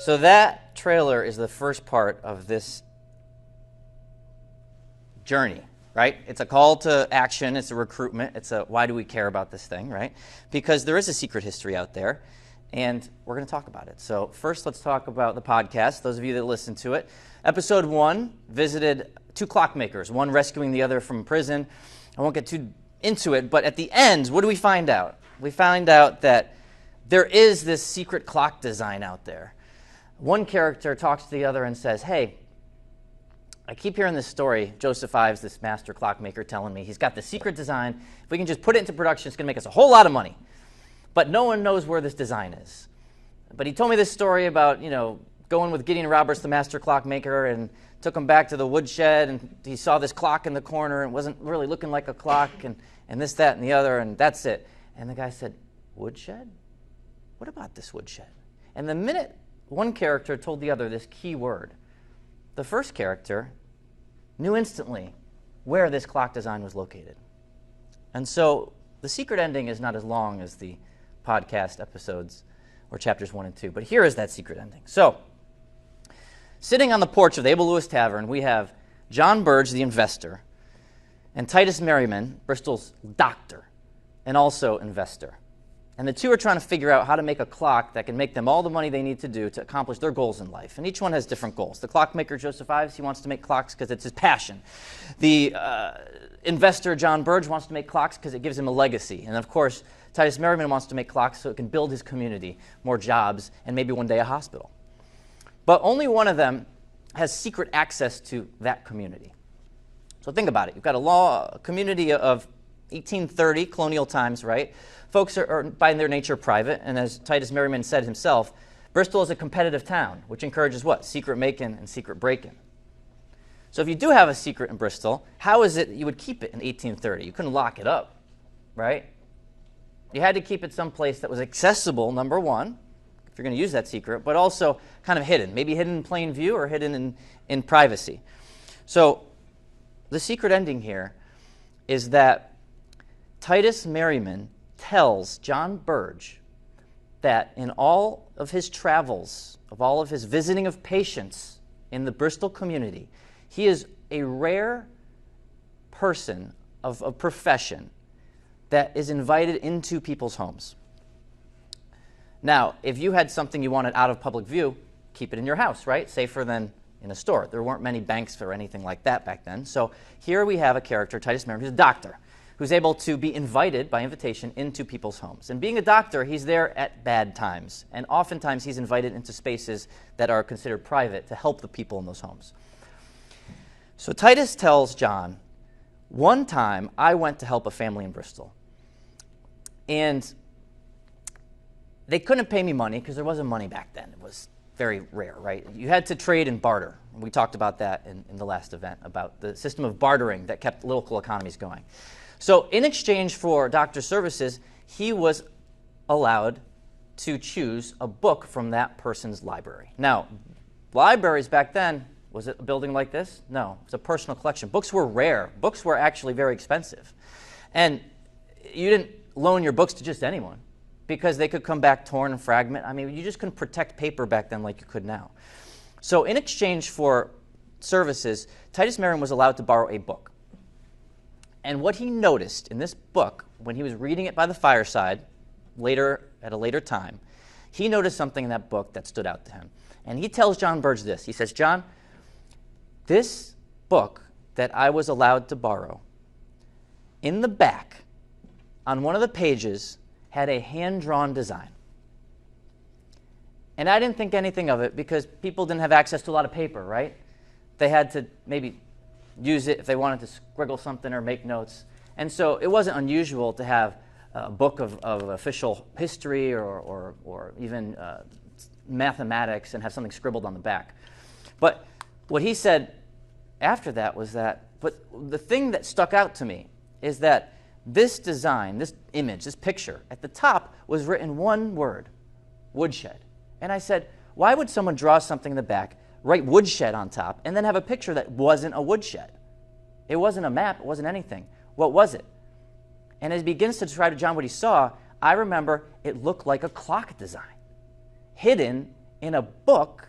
So that trailer is the first part of this journey, right? It's a call to action. It's a recruitment. It's a why do we care about this thing, right? Because there is a secret history out there, and we're going to talk about it. So first, let's talk about the podcast, those of you that listen to it. Episode 1 visited 2 clockmakers, one rescuing the other from prison. I won't get too into it, but at the end, what do we find out? We find out that there is this secret clock design out there. One character talks to the other and says, hey, I keep hearing this story, Joseph Ives, this master clockmaker, telling me he's got the secret design. If we can just put it into production, it's going to make us a whole lot of money. But no one knows where this design is. But he told me this story about, going with Gideon Roberts, the master clockmaker, and took him back to the woodshed, and he saw this clock in the corner, and it wasn't really looking like a clock, and this, that, and the other, and that's it. And the guy said, woodshed? What about this woodshed? And the minute one character told the other this key word, the first character knew instantly where this clock design was located. And so the secret ending is not as long as the podcast episodes or chapters 1 and 2, but here is that secret ending. So, sitting on the porch of the Abel Lewis Tavern, we have John Burge, the investor, and Titus Merriman, Bristol's doctor, and also investor. And the two are trying to figure out how to make a clock that can make them all the money they need to do to accomplish their goals in life. And each one has different goals. The clockmaker, Joseph Ives, he wants to make clocks because it's his passion. The investor, John Burge, wants to make clocks because it gives him a legacy. And of course, Titus Merriman wants to make clocks so it can build his community, more jobs, and maybe one day a hospital. But only one of them has secret access to that community. So think about it. You've got a community of 1830, colonial times, right? Folks are by their nature private, and as Titus Merriman said himself, Bristol is a competitive town, which encourages what? Secret making and secret breaking. So if you do have a secret in Bristol, how is it you would keep it in 1830? You couldn't lock it up, right? You had to keep it someplace that was accessible, number one, if you're going to use that secret, but also kind of hidden, maybe hidden in plain view or hidden in privacy. So the secret ending here is that Titus Merriman tells John Burge that in all of his travels, of all of his visiting of patients in the Bristol community, he is a rare person of a profession that is invited into people's homes. Now, if you had something you wanted out of public view, keep it in your house, right? Safer than in a store. There weren't many banks or anything like that back then. So here we have a character, Titus Merriman, who's a doctor, who's able to be invited by invitation into people's homes. And being a doctor, he's there at bad times. And oftentimes he's invited into spaces that are considered private to help the people in those homes. So Titus tells John, one time I went to help a family in Bristol. And they couldn't pay me money because there wasn't money back then. It was very rare, right? You had to trade and barter. We talked about that in the last event, about the system of bartering that kept local economies going. So in exchange for doctor services, he was allowed to choose a book from that person's library. Now, libraries back then, was it a building like this? No, it was a personal collection. Books were rare. Books were actually very expensive. And you didn't loan your books to just anyone because they could come back torn and fragment. I mean, you just couldn't protect paper back then like you could now. So in exchange for services, Titus Merriman was allowed to borrow a book. And what he noticed in this book, when he was reading it by the fireside, at a later time, he noticed something in that book that stood out to him. And he tells John Burge this. He says, John, this book that I was allowed to borrow, in the back, on one of the pages, had a hand-drawn design. And I didn't think anything of it because people didn't have access to a lot of paper, right? They had to maybe use it if they wanted to scribble something or make notes. And so it wasn't unusual to have a book of official history or even mathematics and have something scribbled on the back. But what he said after that was that, but the thing that stuck out to me is that this design, this image, this picture, at the top was written one word, woodshed. And I said, why would someone draw something in the back, write woodshed on top, and then have a picture that wasn't a woodshed? It wasn't a map. It wasn't anything. What was it? And as he begins to describe to John what he saw, I remember it looked like a clock design hidden in a book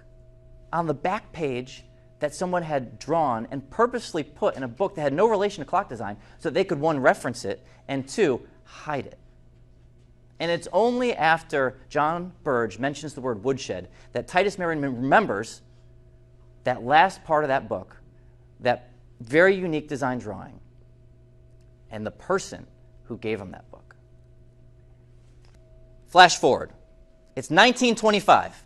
on the back page that someone had drawn and purposely put in a book that had no relation to clock design so that they could, one, reference it, and two, hide it. And it's only after John Burge mentions the word Woodshed that Titus Merriman remembers that last part of that book, that very unique design drawing, and the person who gave him that book. Flash forward. It's 1925.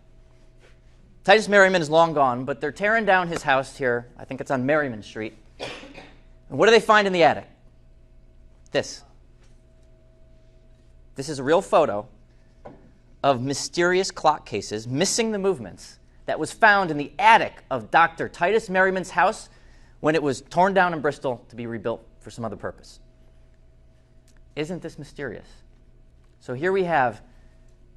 Titus Merriman is long gone, but they're tearing down his house here. I think it's on Merriman Street. And what do they find in the attic? This. This is a real photo of mysterious clock cases missing the movements that was found in the attic of Dr. Titus Merriman's house when it was torn down in Bristol to be rebuilt for some other purpose. Isn't this mysterious? So here we have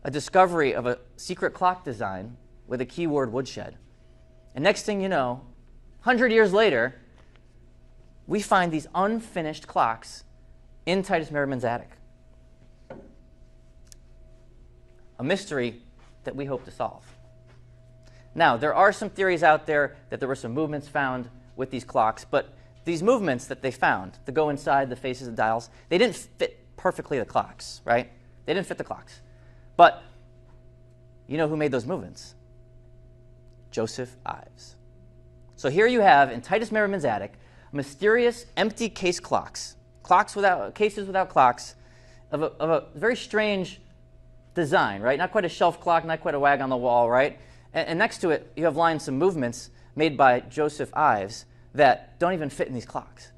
a discovery of a secret clock design with a keyword Woodshed. And next thing you know, 100 years later, we find these unfinished clocks in Titus Merriman's attic. A mystery that we hope to solve. Now, there are some theories out there that there were some movements found with these clocks, but these movements that they found that go inside the faces of dials, they didn't fit perfectly the clocks, right? They didn't fit the clocks. But you know who made those movements? Joseph Ives. So here you have, in Titus Merriman's attic, mysterious empty case clocks, cases without clocks, of a very strange design, right? Not quite a shelf clock, not quite a wag on the wall, right? And next to it, you have lined some movements made by Joseph Ives that don't even fit in these clocks.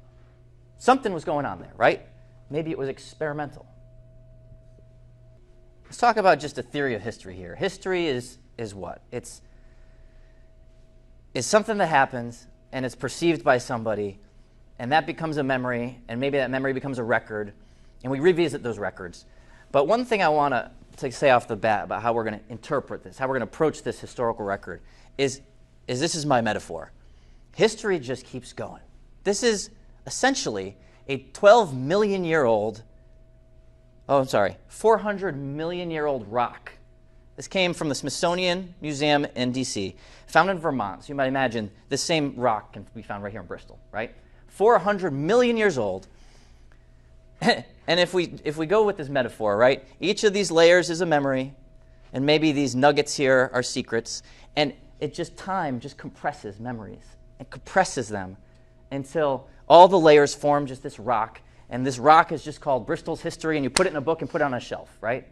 Something was going on there, right? Maybe it was experimental. Let's talk about just a theory of history here. History is what? It's something that happens, and it's perceived by somebody, and that becomes a memory, and maybe that memory becomes a record, and we revisit those records. But one thing I want to say off the bat about how we're going to interpret this, how we're going to approach this historical record, is this is my metaphor. History just keeps going. This is essentially a 12 million year old, 400 million year old rock. This came from the Smithsonian Museum in D.C., found in Vermont. So you might imagine this same rock can be found right here in Bristol, right? 400 million years old. And if we go with this metaphor, right, each of these layers is a memory, and maybe these nuggets here are secrets, and time just compresses memories and compresses them until all the layers form just this rock, and this rock is just called Bristol's history, and you put it in a book and put it on a shelf, right?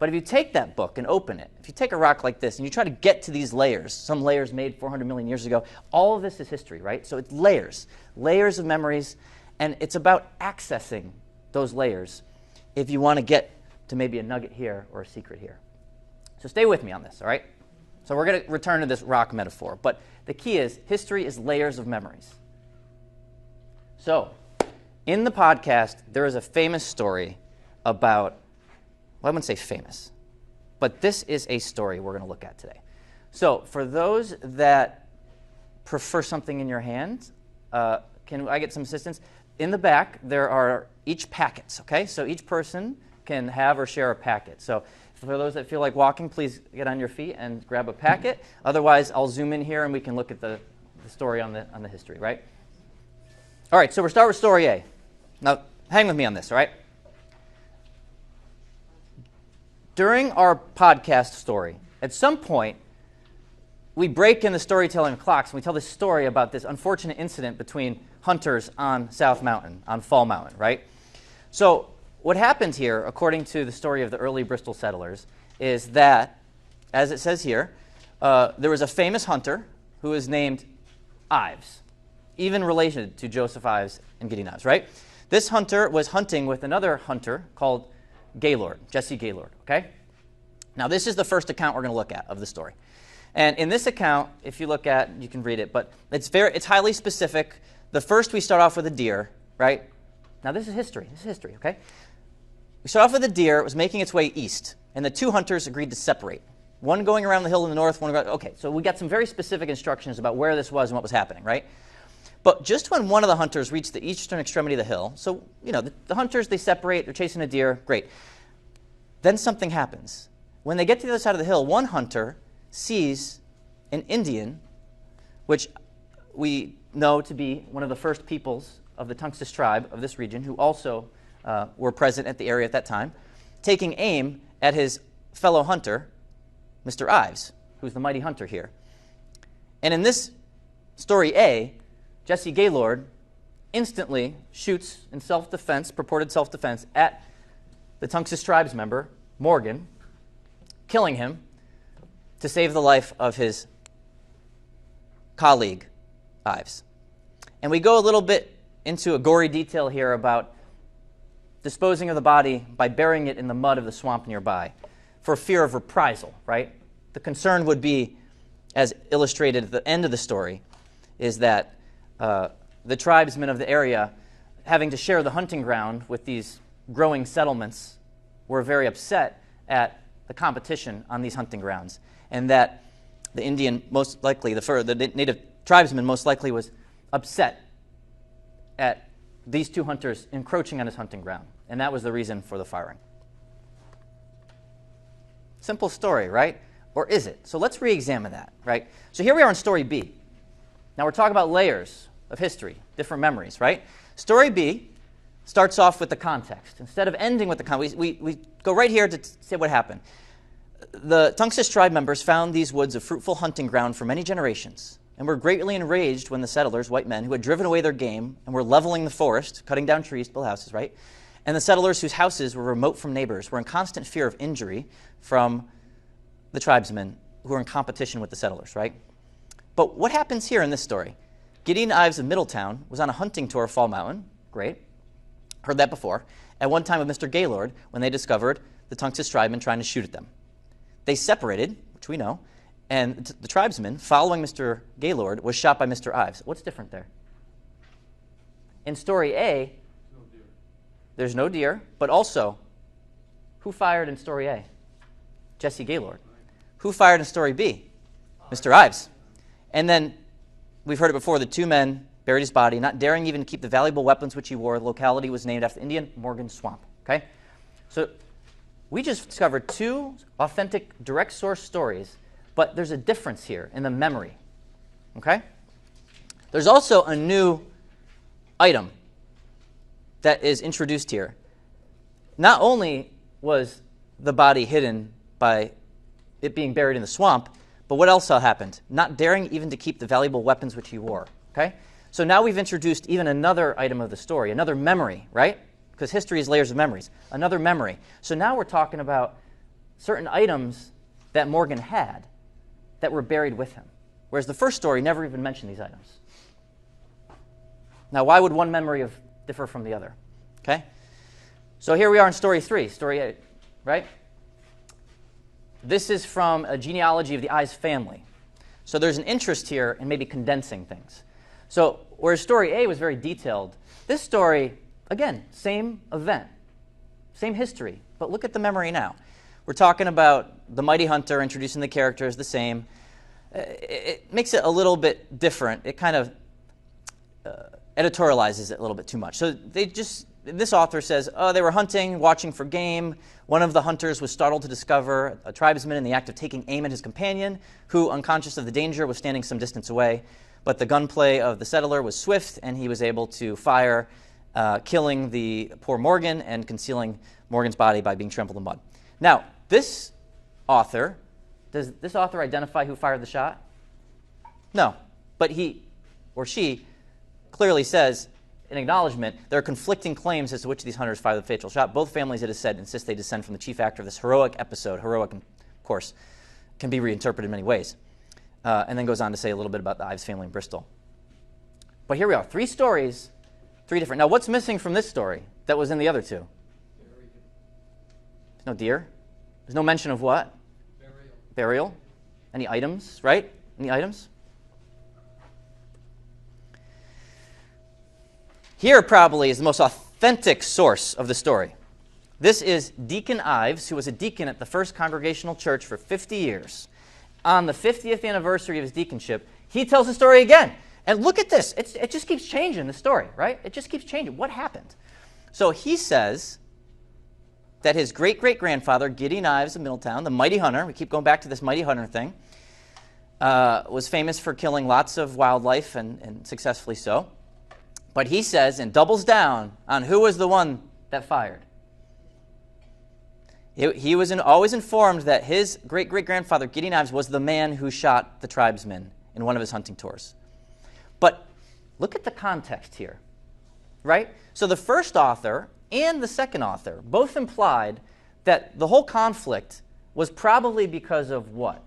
But if you take that book and open it, if you take a rock like this and you try to get to these layers, some layers made 400 million years ago, all of this is history, right? So it's layers of memories, and it's about accessing those layers if you want to get to maybe a nugget here or a secret here. So stay with me on this, all right? So we're going to return to this rock metaphor, but the key is history is layers of memories. So in the podcast, there is a famous story about, well, I wouldn't say famous, but this is a story we're going to look at today. So for those that prefer something in your hand, can I get some assistance? In the back, there are each packets, okay? So each person can have or share a packet. So for those that feel like walking, please get on your feet and grab a packet. Otherwise, I'll zoom in here and we can look at the story on the history, right? All right, so we'll start with story A. Now, hang with me on this, all right? During our podcast story, at some point, we break in the storytelling of clocks and we tell this story about this unfortunate incident between hunters on South Mountain, on Fall Mountain, right? So what happened here, according to the story of the early Bristol settlers, is that, as it says here, there was a famous hunter who was named Ives, even related to Joseph Ives and Gideon Ives, right? This hunter was hunting with another hunter called Gaylord, Jesse Gaylord, okay? Now, this is the first account we're going to look at of the story. And in this account, if you look at, you can read it, but it's highly specific. The first, we start off with a deer, right? Now, this is history, okay? We start off with a deer. It was making its way east, and the two hunters agreed to separate. One going around the hill in the north, one going, okay, so we got some very specific instructions about where this was and what was happening, right? But just when one of the hunters reached the eastern extremity of the hill, so, the hunters, they separate, they're chasing a deer, great. Then something happens. When they get to the other side of the hill, one hunter sees an Indian, which we know to be one of the first peoples of the Tunxis tribe of this region, who also were present at the area at that time, taking aim at his fellow hunter, Mr. Ives, who's the mighty hunter here. And in this story A, Jesse Gaylord instantly shoots in self-defense, purported self-defense, at the Tunxis tribes member, Morgan, killing him to save the life of his colleague, Ives. And we go a little bit into a gory detail here about disposing of the body by burying it in the mud of the swamp nearby for fear of reprisal, right? The concern would be, as illustrated at the end of the story, is that the tribesmen of the area, having to share the hunting ground with these growing settlements, were very upset at the competition on these hunting grounds, and that the Indian most likely, the native tribesman most likely was upset at these two hunters encroaching on his hunting ground, and that was the reason for the firing. Simple story, right? Or is it? So let's re-examine that, right? So here we are in story B. Now we're talking about layers of history, different memories, right? Story B starts off with the context. Instead of ending with the context, we go right here to say what happened. The Tunxis tribe members found these woods a fruitful hunting ground for many generations, and were greatly enraged when the settlers, white men, who had driven away their game and were leveling the forest, cutting down trees to build houses, right? And the settlers whose houses were remote from neighbors were in constant fear of injury from the tribesmen who were in competition with the settlers, right? But what happens here in this story? Gideon Ives of Middletown was on a hunting tour of Fall Mountain. Great. Heard that before. At one time with Mr. Gaylord when they discovered the Tunxis tribemen trying to shoot at them. They separated, which we know, and the tribesman, following Mr. Gaylord, was shot by Mr. Ives. What's different there? In story A, there's no deer, but also, who fired in story A? Jesse Gaylord. Who fired in story B? Mr. Ives. And then, we've heard it before, the two men buried his body, not daring even to keep the valuable weapons which he wore. The locality was named after Indian Morgan Swamp. Okay? So, we just discovered two authentic, direct source stories, but there's a difference here in the memory. Okay? There's also a new item that is introduced here. Not only was the body hidden by it being buried in the swamp, but what else happened? Not daring even to keep the valuable weapons which he wore. Okay? So now we've introduced even another item of the story, another memory, right? Because history is layers of memories. Another memory. So now we're talking about certain items that Morgan had that were buried with him, whereas the first story never even mentioned these items. Now, why would one memory differ from the other? Okay? So here we are in story 3, story 8, right? This is from a genealogy of the Ives family. So there's an interest here in maybe condensing things. So whereas story A was very detailed, this story, again, same event, same history, but look at the memory now. We're talking about the mighty hunter, introducing the characters, the same. It makes it a little bit different. It kind of editorializes it a little bit too much. So this author says, oh, they were hunting, watching for game. One of the hunters was startled to discover a tribesman in the act of taking aim at his companion, who, unconscious of the danger, was standing some distance away. But the gunplay of the settler was swift, and he was able to fire, killing the poor Morgan and concealing Morgan's body by being trampled in mud. Now, does this author identify who fired the shot? No, but he or she clearly says, in acknowledgement, there are conflicting claims as to which of these hunters fired the fatal shot. Both families, it is said, insist they descend from the chief actor of this heroic episode. Heroic, of course, can be reinterpreted in many ways. And then goes on to say a little bit about the Ives family in Bristol. But here we are, 3 stories, 3 different. Now, what's missing from this story that was in the other 2? There's no deer. There's no mention of what? Burial. Any items, right? Any items? Here probably is the most authentic source of the story. This is Deacon Ives, who was a deacon at the First Congregational Church for 50 years. On the 50th anniversary of his deaconship, he tells the story again. And look at this. It just keeps changing, the story, right? It just keeps changing. What happened? So he says that his great-great-grandfather, Gideon Ives of Middletown, the mighty hunter, we keep going back to this mighty hunter thing, was famous for killing lots of wildlife and successfully so. But he says and doubles down on who was the one that fired. He was always informed that his great-great-grandfather, Gideon Ives, was the man who shot the tribesmen in one of his hunting tours. But look at the context here, right? So the first author and the second author both implied that the whole conflict was probably because of what?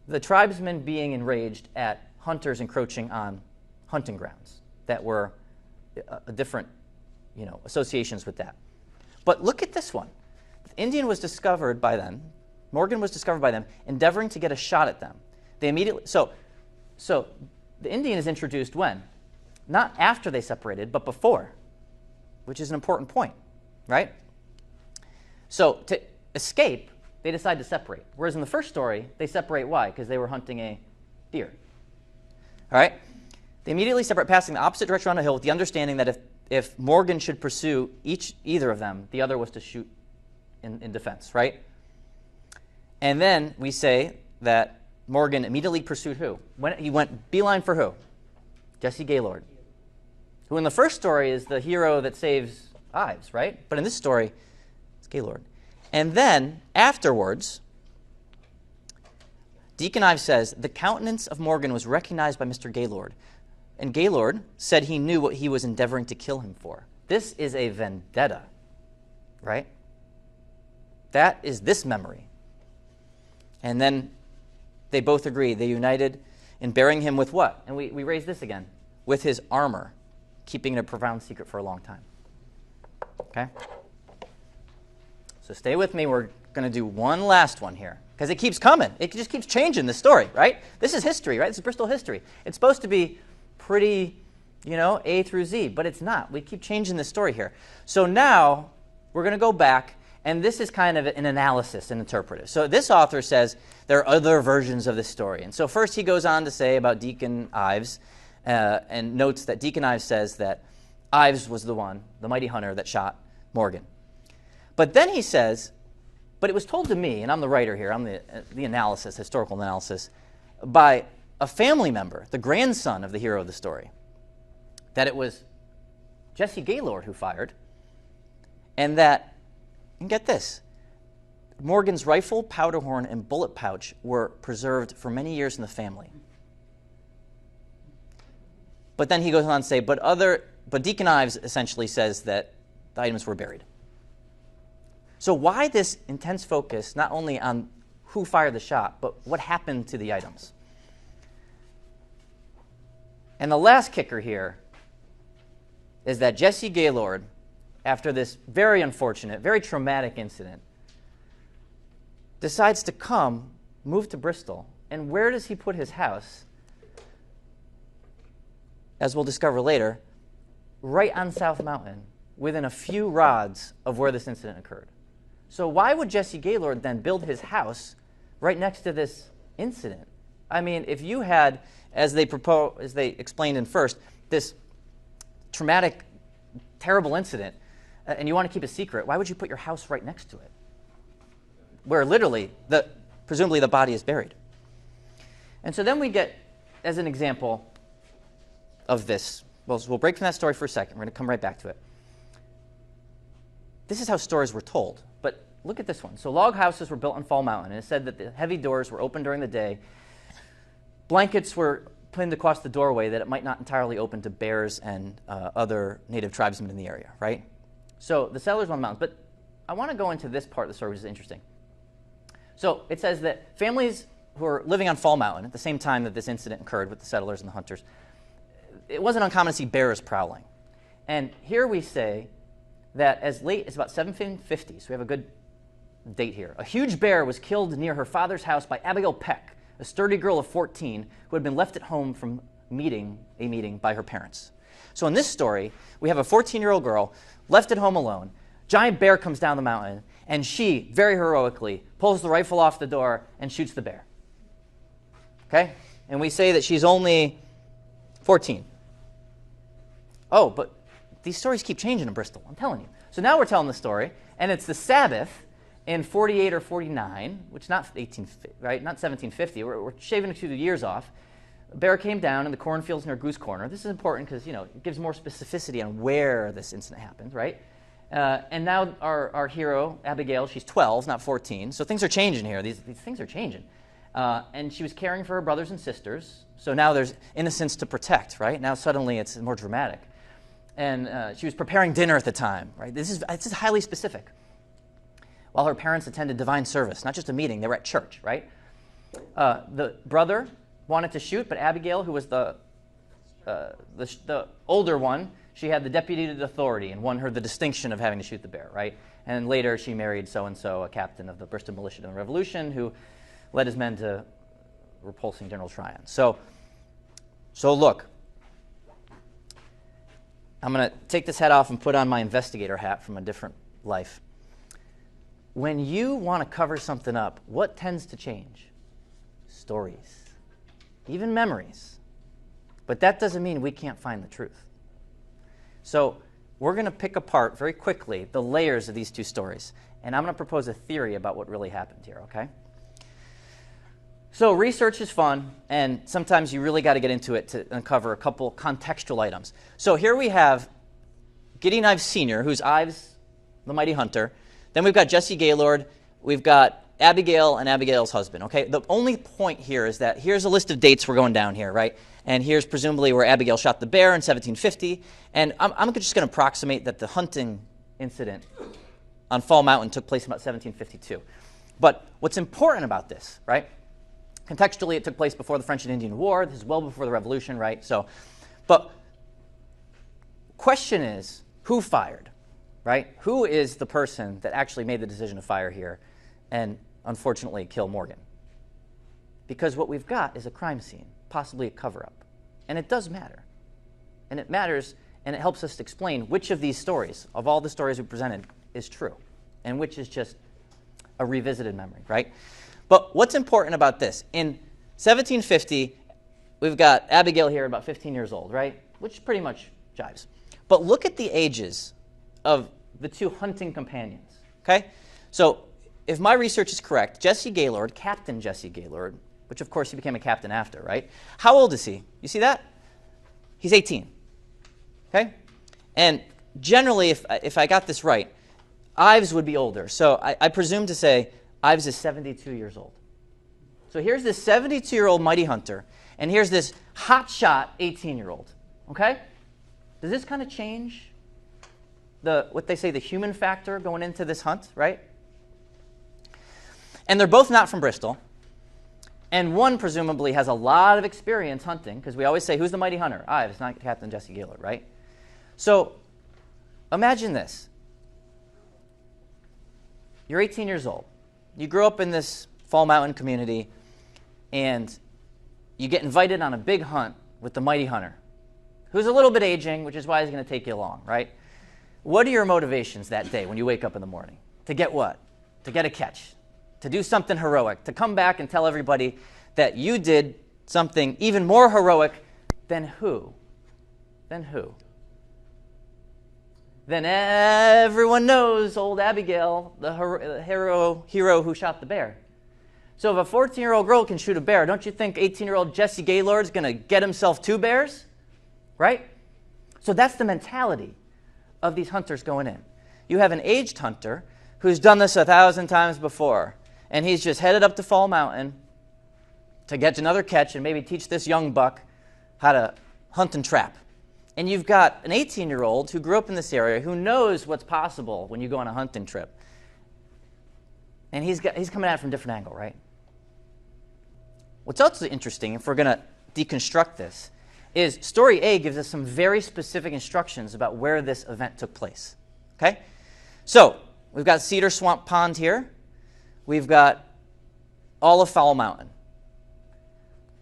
The tribesmen being enraged at hunters encroaching on hunting grounds that were different, associations with that. But look at this one. The Indian was discovered by them. Morgan was discovered by them, endeavoring to get a shot at them. They immediately so the Indian is introduced when? Not after they separated, but before, which is an important point, right? So to escape, they decide to separate. Whereas in the first story, they separate why? Because they were hunting a deer. All right? They immediately separate, passing the opposite direction on a hill with the understanding that if Morgan should pursue either of them, the other was to shoot in defense, right? And then we say that Morgan immediately pursued who? He went beeline for who? Jesse Gaylord, who in the first story is the hero that saves Ives, right? But in this story, it's Gaylord. And then, afterwards, Deacon Ives says, the countenance of Morgan was recognized by Mr. Gaylord, and Gaylord said he knew what he was endeavoring to kill him for. This is a vendetta, right? That is this memory. And then they both agree. They united in burying him with what? And we raise this again. With his armor, keeping it a profound secret for a long time. Okay? So stay with me. We're going to do one last one here. Because it keeps coming. It just keeps changing the story, right? This is history, right? This is Bristol history. It's supposed to be pretty, A through Z, but it's not. We keep changing the story here. So now we're going to go back, and this is kind of an analysis and interpretive. So this author says there are other versions of this story. And so first he goes on to say about Deacon Ives and notes that Deacon Ives says that Ives was the one, the mighty hunter, that shot Morgan. But then he says, but it was told to me, and I'm the writer here, I'm the analysis, historical analysis, by a family member, the grandson of the hero of the story, that it was Jesse Gaylord who fired, and that, and get this, Morgan's rifle, powder horn, and bullet pouch were preserved for many years in the family. But then he goes on to say, but Deacon Ives essentially says that the items were buried. So why this intense focus, not only on who fired the shot, but what happened to the items? And the last kicker here is that Jesse Gaylord, after this very unfortunate, very traumatic incident, decides to move to Bristol. And where does he put his house? As we'll discover later, right on South Mountain, within a few rods of where this incident occurred. So why would Jesse Gaylord then build his house right next to this incident? I mean, if you had, as they explained in first, this traumatic, terrible incident, and you want to keep a secret, why would you put your house right next to it? Where literally, presumably the body is buried. And so then we get, as an example of this, we'll break from that story for a second. We're going to come right back to it. This is how stories were told. But look at this one. So log houses were built on Fall Mountain, and it said that the heavy doors were open during the day. Blankets were pinned across the doorway that it might not entirely open to bears and other native tribesmen in the area, right? So the settlers were on the mountains. But I want to go into this part of the story, which is interesting. So it says that families who were living on Fall Mountain at the same time that this incident occurred with the settlers and the hunters, it wasn't uncommon to see bears prowling. And here we say that as late as about 1750, so we have a good date here, a huge bear was killed near her father's house by Abigail Peck, a sturdy girl of 14 who had been left at home from a meeting by her parents. So in this story, we have a 14-year-old girl left at home alone. Giant bear comes down the mountain, and she, very heroically, pulls the rifle off the door and shoots the bear. Okay? And we say that she's only 14. Oh, but these stories keep changing in Bristol, I'm telling you. So now we're telling the story, and it's the Sabbath, in 48 or 49, which is not 1850, right? Not 1750. We're shaving a few years off. A bear came down in the cornfields near Goose Corner. This is important because it gives more specificity on where this incident happened, right? And now our hero, Abigail, she's 12, not 14. So things are changing here. These things are changing. And she was caring for her brothers and sisters. So now there's innocence to protect, right? Now suddenly it's more dramatic. And she was preparing dinner at the time, right? This is highly specific. While her parents attended divine service, not just a meeting, they were at church, right? The brother wanted to shoot, but Abigail, who was the older one, she had the deputed authority and won her the distinction of having to shoot the bear, right? And later she married so-and-so, a captain of the Bristol militia in the Revolution, who led his men to repulsing General Tryon. So look, I'm going to take this hat off and put on my investigator hat from a different life. When you want to cover something up, what tends to change? Stories, even memories. But that doesn't mean we can't find the truth. So we're going to pick apart very quickly the layers of these two stories. And I'm going to propose a theory about what really happened here, okay? So research is fun, and sometimes you really got to get into it to uncover a couple contextual items. So here we have Gideon Ives Sr., who's Ives, the mighty hunter. Then we've got Jesse Gaylord. We've got Abigail and Abigail's husband, okay? The only point here is that here's a list of dates we're going down here, right? And here's presumably where Abigail shot the bear in 1750. And I'm just going to approximate that the hunting incident on Fall Mountain took place about 1752. But what's important about this, right? Contextually, it took place before the French and Indian War. This is well before the Revolution, right? But question is, who fired, right? Who is the person that actually made the decision to fire here and unfortunately kill Morgan? Because what we've got is a crime scene, possibly a cover-up. And it does matter. And it matters, and it helps us to explain which of these stories, of all the stories we presented, is true, and which is just a revisited memory, right? But what's important about this? In 1750, we've got Abigail here about 15 years old, right? Which pretty much jives. But look at the ages of the two hunting companions, okay? So if my research is correct, Jesse Gaylord, Captain Jesse Gaylord, which of course he became a captain after, right? How old is he? You see that? He's 18, okay? And generally, if I got this right, Ives would be older. So I presume to say Ives is 72 years old. So here's this 72-year-old mighty hunter, and here's this hotshot 18-year-old, okay? Does this kind of change what they say, the human factor going into this hunt, right? And they're both not from Bristol. And one presumably has a lot of experience hunting, because we always say, who's the mighty hunter? Ives, not Captain Jesse Gaylord, right? So imagine this. You're 18 years old. You grew up in this Fall Mountain community, and you get invited on a big hunt with the mighty hunter, who's a little bit aging, which is why he's going to take you along, right? What are your motivations that day when you wake up in the morning? To get what? To get a catch. To do something heroic. To come back and tell everybody that you did something even more heroic than who? Than who? Then everyone knows old Abigail, the hero who shot the bear. So if a 14-year-old girl can shoot a bear, don't you think 18-year-old Jesse Gaylord's going to get himself 2 bears? Right? So that's the mentality of these hunters going in. You have an aged hunter who's done this 1,000 times before, and he's just headed up to Fall Mountain to get another catch and maybe teach this young buck how to hunt and trap. And you've got an 18-year-old who grew up in this area who knows what's possible when you go on a hunting trip. And he's coming at it from a different angle, right? What's also interesting, if we're going to deconstruct this, is story A gives us some very specific instructions about where this event took place. Okay? So we've got Cedar Swamp Pond here. We've got all of Fall Mountain.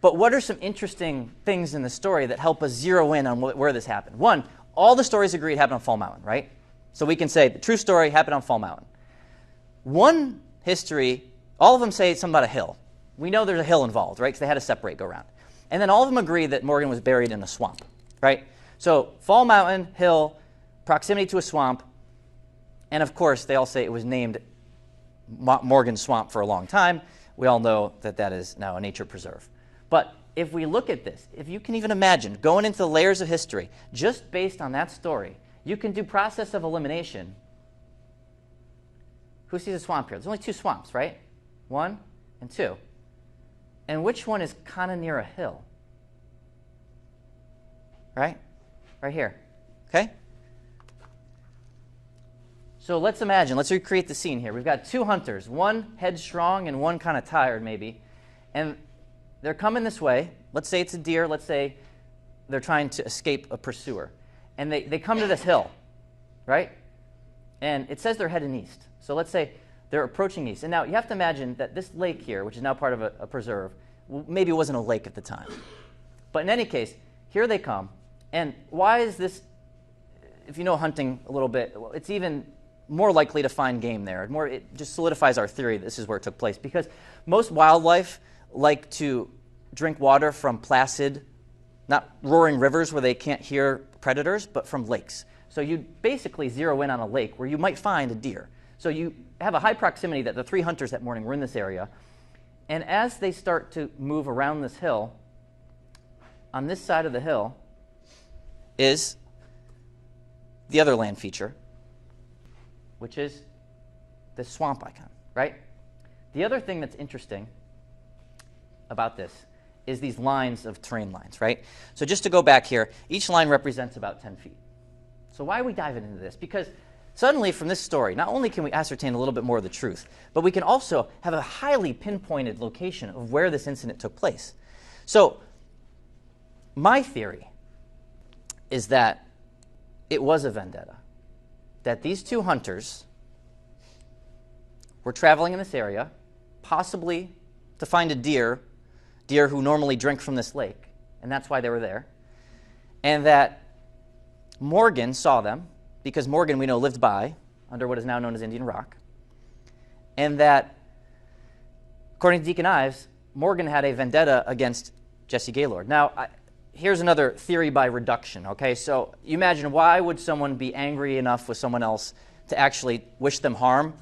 But what are some interesting things in the story that help us zero in on where this happened? One, all the stories agree it happened on Fall Mountain, right? So we can say the true story happened on Fall Mountain. One history, all of them say something about a hill. We know there's a hill involved, right? Because they had to separate, go around. And then all of them agree that Morgan was buried in a swamp, right? So Fall Mountain, hill, proximity to a swamp, and of course they all say it was named Morgan Swamp for a long time. We all know that that is now a nature preserve. But if we look at this, if you can even imagine going into the layers of history, just based on that story, you can do process of elimination. Who sees a swamp here? There's only 2 swamps, right? 1 and 2. And which one is kind of near a hill? Right? Right here. Okay? So let's imagine, let's recreate the scene here. We've got 2 hunters, one headstrong and one kind of tired maybe. And they're coming this way. Let's say it's a deer. Let's say they're trying to escape a pursuer. And they come to this hill, right? And it says they're heading east. So let's say they're approaching east. And now you have to imagine that this lake here, which is now part of a preserve, maybe it wasn't a lake at the time. But in any case, here they come. And why is this, if you know hunting a little bit, it's even more likely to find game there. It just solidifies our theory that this is where it took place. Because most wildlife like to drink water from placid, not roaring rivers where they can't hear predators, but from lakes. So you basically zero in on a lake where you might find a deer. So you have a high proximity that the 3 hunters that morning were in this area. And as they start to move around this hill, on this side of the hill is the other land feature, which is this swamp icon, right? The other thing that's interesting about this is these lines of terrain lines, right? So just to go back here, each line represents about 10 feet. So why are we diving into this? Because suddenly from this story, not only can we ascertain a little bit more of the truth, but we can also have a highly pinpointed location of where this incident took place. So my theory is that it was a vendetta, that these 2 hunters were traveling in this area, possibly to find a deer who normally drink from this lake, and that's why they were there, and that Morgan saw them, because Morgan, we know, lived by under what is now known as Indian Rock, and that, according to Deacon Ives, Morgan had a vendetta against Jesse Gaylord. Now, here's another theory by reduction, okay? So you imagine, why would someone be angry enough with someone else to actually wish them harm?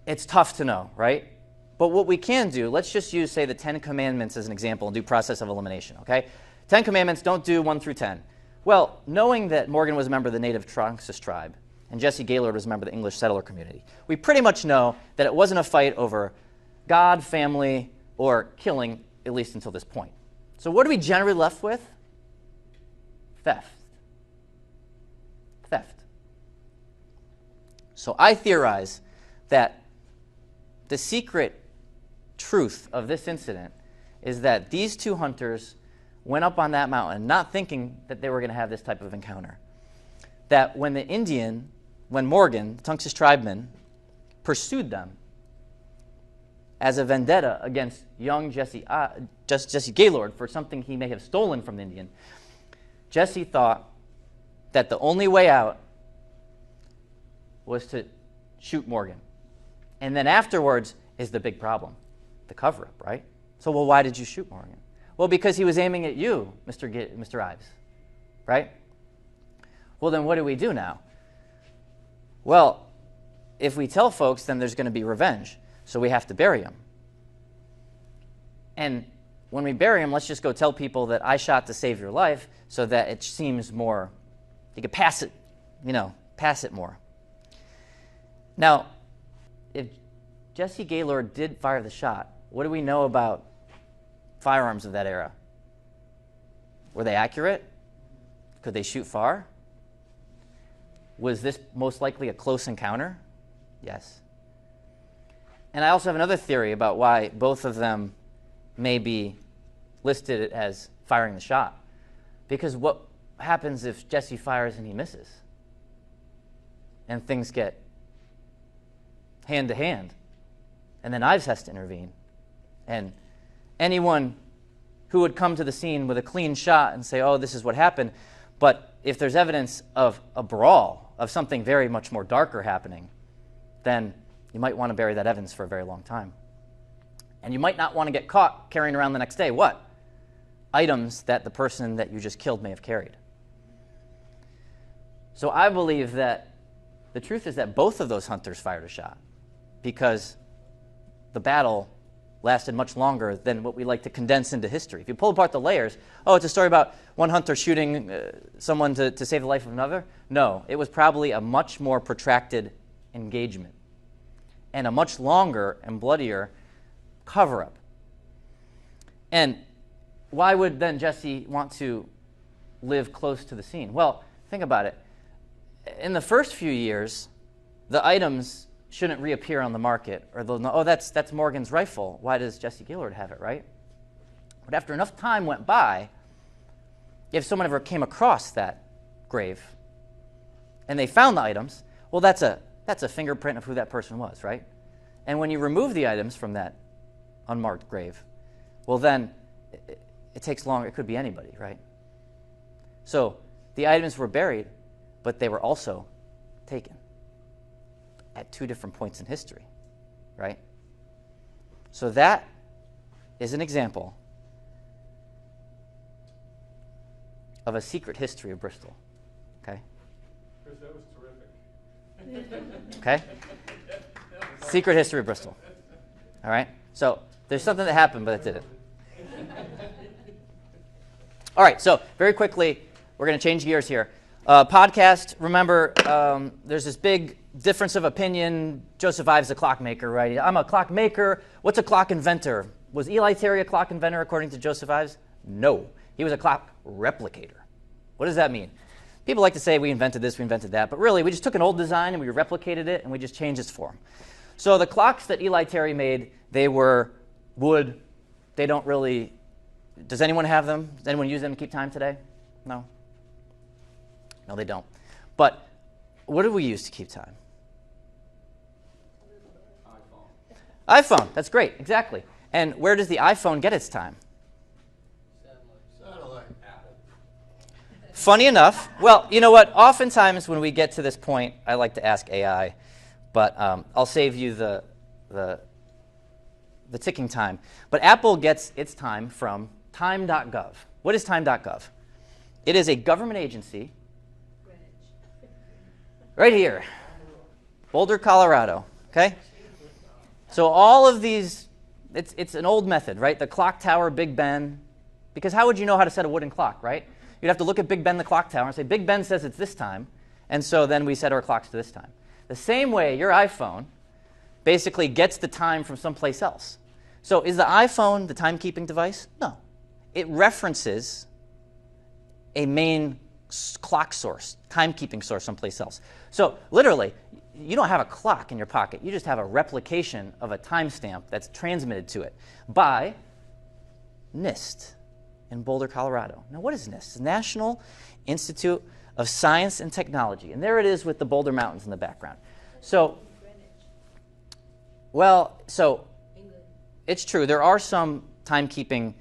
It's tough to know, right? But what we can do, let's just use, say, the 10 Commandments as an example and do process of elimination, okay? 10 Commandments, don't do 1 through 10. Well, knowing that Morgan was a member of the native Tronxus tribe and Jesse Gaylord was a member of the English settler community, we pretty much know that it wasn't a fight over God, family, or killing, at least until this point. So what are we generally left with? Theft. Theft. So I theorize that the secret truth of this incident is that these 2 hunters went up on that mountain not thinking that they were going to have this type of encounter. That when Morgan, the Tunxus tribeman, pursued them as a vendetta against young Jesse Gaylord for something he may have stolen from the Indian, Jesse thought that the only way out was to shoot Morgan. And then afterwards is the big problem, the cover-up, right? So, well, why did you shoot Morgan? Well, because he was aiming at you, Mr. Ives, right? Well, then what do we do now? Well, if we tell folks, then there's going to be revenge. So we have to bury him. And when we bury him, let's just go tell people that I shot to save your life so that it seems more, you could pass it, pass it more. Now, if Jesse Gaylord did fire the shot, what do we know about firearms of that era? Were they accurate? Could they shoot far? Was this most likely a close encounter? Yes. And I also have another theory about why both of them may be listed as firing the shot. Because what happens if Jesse fires and he misses? And things get hand to hand. And then Ives has to intervene. And anyone who would come to the scene with a clean shot and say, oh, this is what happened. But if there's evidence of a brawl, of something very much more darker happening, then you might want to bury that evidence for a very long time. And you might not want to get caught carrying around the next day what? Items that the person that you just killed may have carried. So I believe that the truth is that both of those hunters fired a shot. because the battle lasted much longer than what we like to condense into history. If you pull apart the layers, oh, it's a story about one hunter shooting someone to save the life of another. No, it was probably a much more protracted engagement and a much longer and bloodier cover-up. And why would then Jesse want to live close to the scene? Well, think about it. In the first few years, the items shouldn't reappear on the market, or they'll know, oh, that's Morgan's rifle. Why does Jesse Gaylord have it, right? But after enough time went by, if someone ever came across that grave and they found the items, well, that's a fingerprint of who that person was, right? And when you remove the items from that unmarked grave, well, then it takes longer. It could be anybody, right? So the items were buried, but they were also taken at two different points in history, right? So that is an example of a secret history of Bristol, okay? Chris, that was terrific. Okay? Secret history of Bristol, all right? So there's something that happened, but it didn't. All right, so very quickly, we're going to change gears here. Podcast, remember, there's this big difference of opinion. Joseph Ives a clockmaker, right? I'm a clockmaker. What's a clock inventor? Was Eli Terry a clock inventor according to Joseph Ives? No. He was a clock replicator. What does that mean? People like to say we invented this, we invented that, but really we just took an old design and we replicated it and we just changed its form. So the clocks that Eli Terry made, they were wood. They don't really... Does anyone have them? Does anyone use them to keep time today? No? No, they don't. But what do we use to keep time? iPhone. That's great, exactly. And where does the iPhone get its time? Satellite. Apple. Funny enough, well, you know what? Oftentimes when we get to this point, I like to ask AI, but I'll save you the ticking time. But Apple gets its time from time.gov. What is time.gov? It is a government agency right here, Boulder, Colorado, okay? So all of these, it's an old method, right? The clock tower, Big Ben, because how would you know how to set a wooden clock, right? You'd have to look at Big Ben, the clock tower, and say, Big Ben says it's this time, and so then we set our clocks to this time. The same way, your iPhone basically gets the time from someplace else. So is the iPhone the timekeeping device? No. It references a main clock source, timekeeping source someplace else. So literally, you don't have a clock in your pocket. You just have a replication of a timestamp that's transmitted to it by NIST in Boulder, Colorado. Now, what is NIST? It's National Institute of Science and Technology. And there it is with the Boulder Mountains in the background. So, well, so it's true. There are some timekeeping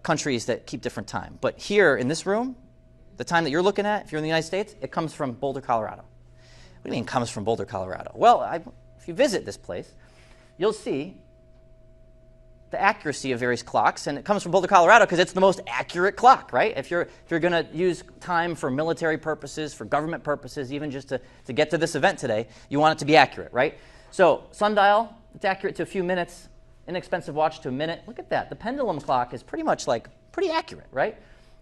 countries that keep different time. But here in this room, the time that you're looking at, if you're in the United States, it comes from Boulder, Colorado. What do you mean comes from Boulder, Colorado? Well, if you visit this place, you'll see the accuracy of various clocks, and it comes from Boulder, Colorado because it's the most accurate clock, right? If you're going to use time for military purposes, for government purposes, even just to get to this event today, you want it to be accurate, right? So sundial, it's accurate to a few minutes. Inexpensive watch to a minute. Look at that. The pendulum clock is pretty much pretty accurate, right?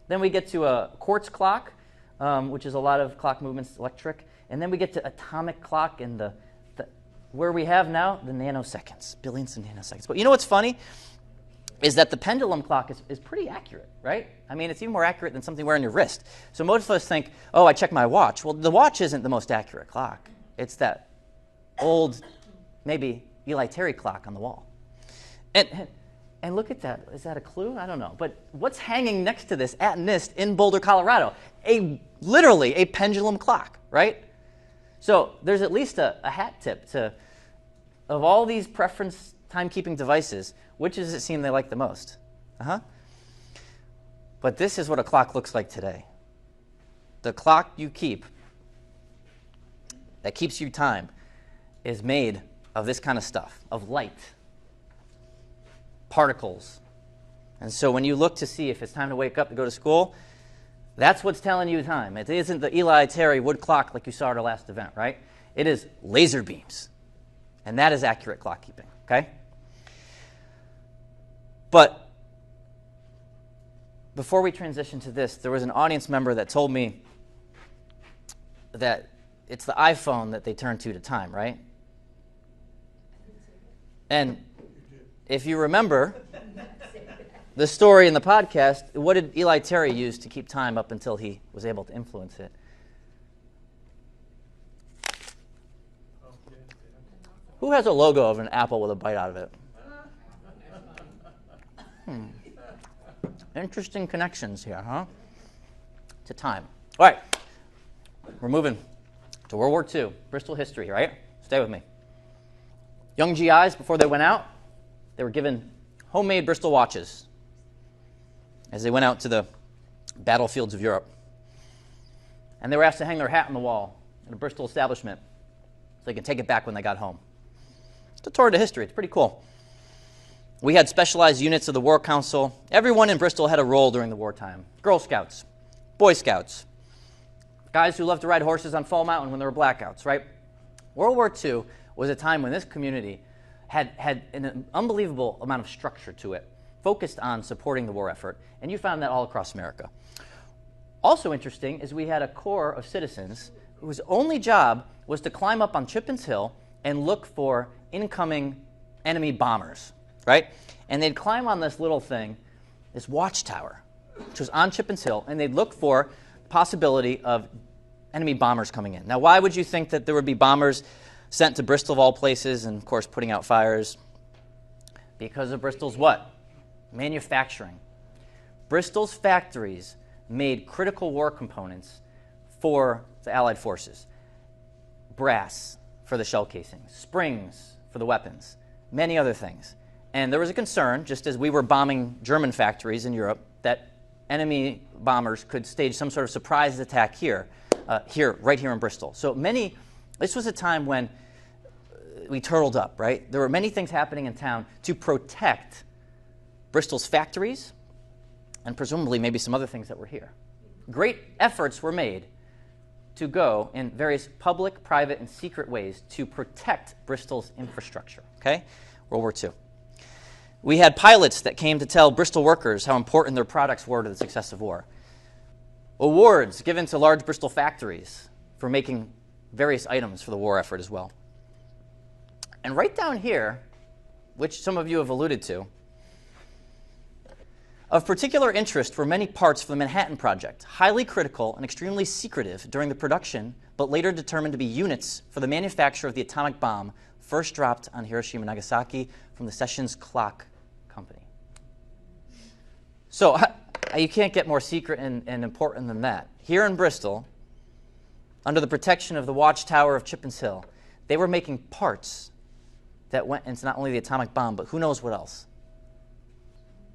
Then we get to a quartz clock, which is a lot of clock movements electric. And then we get to atomic clock and where we have now the nanoseconds, billions of nanoseconds. But you know what's funny is that the pendulum clock is pretty accurate, right? I mean, it's even more accurate than something wearing your wrist. So most of us think, oh, I check my watch. Well, the watch isn't the most accurate clock. It's that old, maybe Eli Terry clock on the wall. And look at that. Is that a clue? I don't know. But what's hanging next to this at NIST in Boulder, Colorado? Literally a pendulum clock, right? So there's at least a hat tip of all these preference timekeeping devices, which does it seem they like the most? But this is what a clock looks like today. The clock you keep that keeps you time is made of this kind of stuff, of light, particles. And so when you look to see if it's time to wake up to go to school, that's what's telling you time. It isn't the Eli Terry wood clock like you saw at our last event, right? It is laser beams. And that is accurate clock keeping, okay? But before we transition to this, there was an audience member that told me that it's the iPhone that they turn to time, right? And if you remember the story in the podcast, what did Eli Terry use to keep time up until he was able to influence it? Who has a logo of an apple with a bite out of it? Interesting connections here, huh? To time. All right. We're moving to World War II, Bristol history, right? Stay with me. Young GIs, before they went out, they were given homemade Bristol watches as they went out to the battlefields of Europe. And they were asked to hang their hat on the wall in a Bristol establishment so they could take it back when they got home. It's a tour to history. It's pretty cool. We had specialized units of the War Council. Everyone in Bristol had a role during the wartime. Girl Scouts, Boy Scouts, guys who loved to ride horses on Fall Mountain when there were blackouts, right? World War II was a time when this community had an unbelievable amount of structure to it, focused on supporting the war effort, and you found that all across America. Also interesting is we had a corps of citizens whose only job was to climb up on Chippen's Hill and look for incoming enemy bombers, right? And they'd climb on this little thing, this watchtower, which was on Chippen's Hill, and they'd look for the possibility of enemy bombers coming in. Now, why would you think that there would be bombers sent to Bristol of all places and, of course, putting out fires? Because of Bristol's what? Manufacturing. Bristol's factories made critical war components for the Allied forces. Brass for the shell casings, springs for the weapons, many other things. And there was a concern, just as we were bombing German factories in Europe, that enemy bombers could stage some sort of surprise attack right here in Bristol. So this was a time when we turtled up, right? There were many things happening in town to protect Bristol's factories and presumably maybe some other things that were here. Great efforts were made to go in various public, private, and secret ways to protect Bristol's infrastructure, okay? World War II. We had pilots that came to tell Bristol workers how important their products were to the success of war. Awards given to large Bristol factories for making various items for the war effort as well. And right down here, which some of you have alluded to, of particular interest were many parts for the Manhattan Project, highly critical and extremely secretive during the production, but later determined to be units for the manufacture of the atomic bomb first dropped on Hiroshima and Nagasaki from the Sessions Clock Company. So you can't get more secret and important than that. Here in Bristol, under the protection of the watchtower of Chippen's Hill, they were making parts that went into not only the atomic bomb, but who knows what else.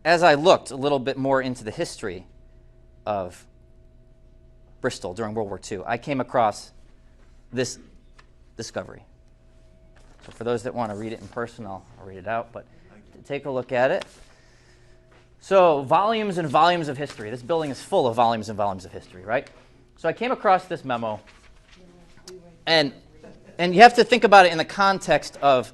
As I looked a little bit more into the history of Bristol during World War II, I came across this discovery. So for those that want to read it in person, I'll read it out, but take a look at it. So volumes and volumes of history. This building is full of volumes and volumes of history, right? So I came across this memo, and you have to think about it in the context of,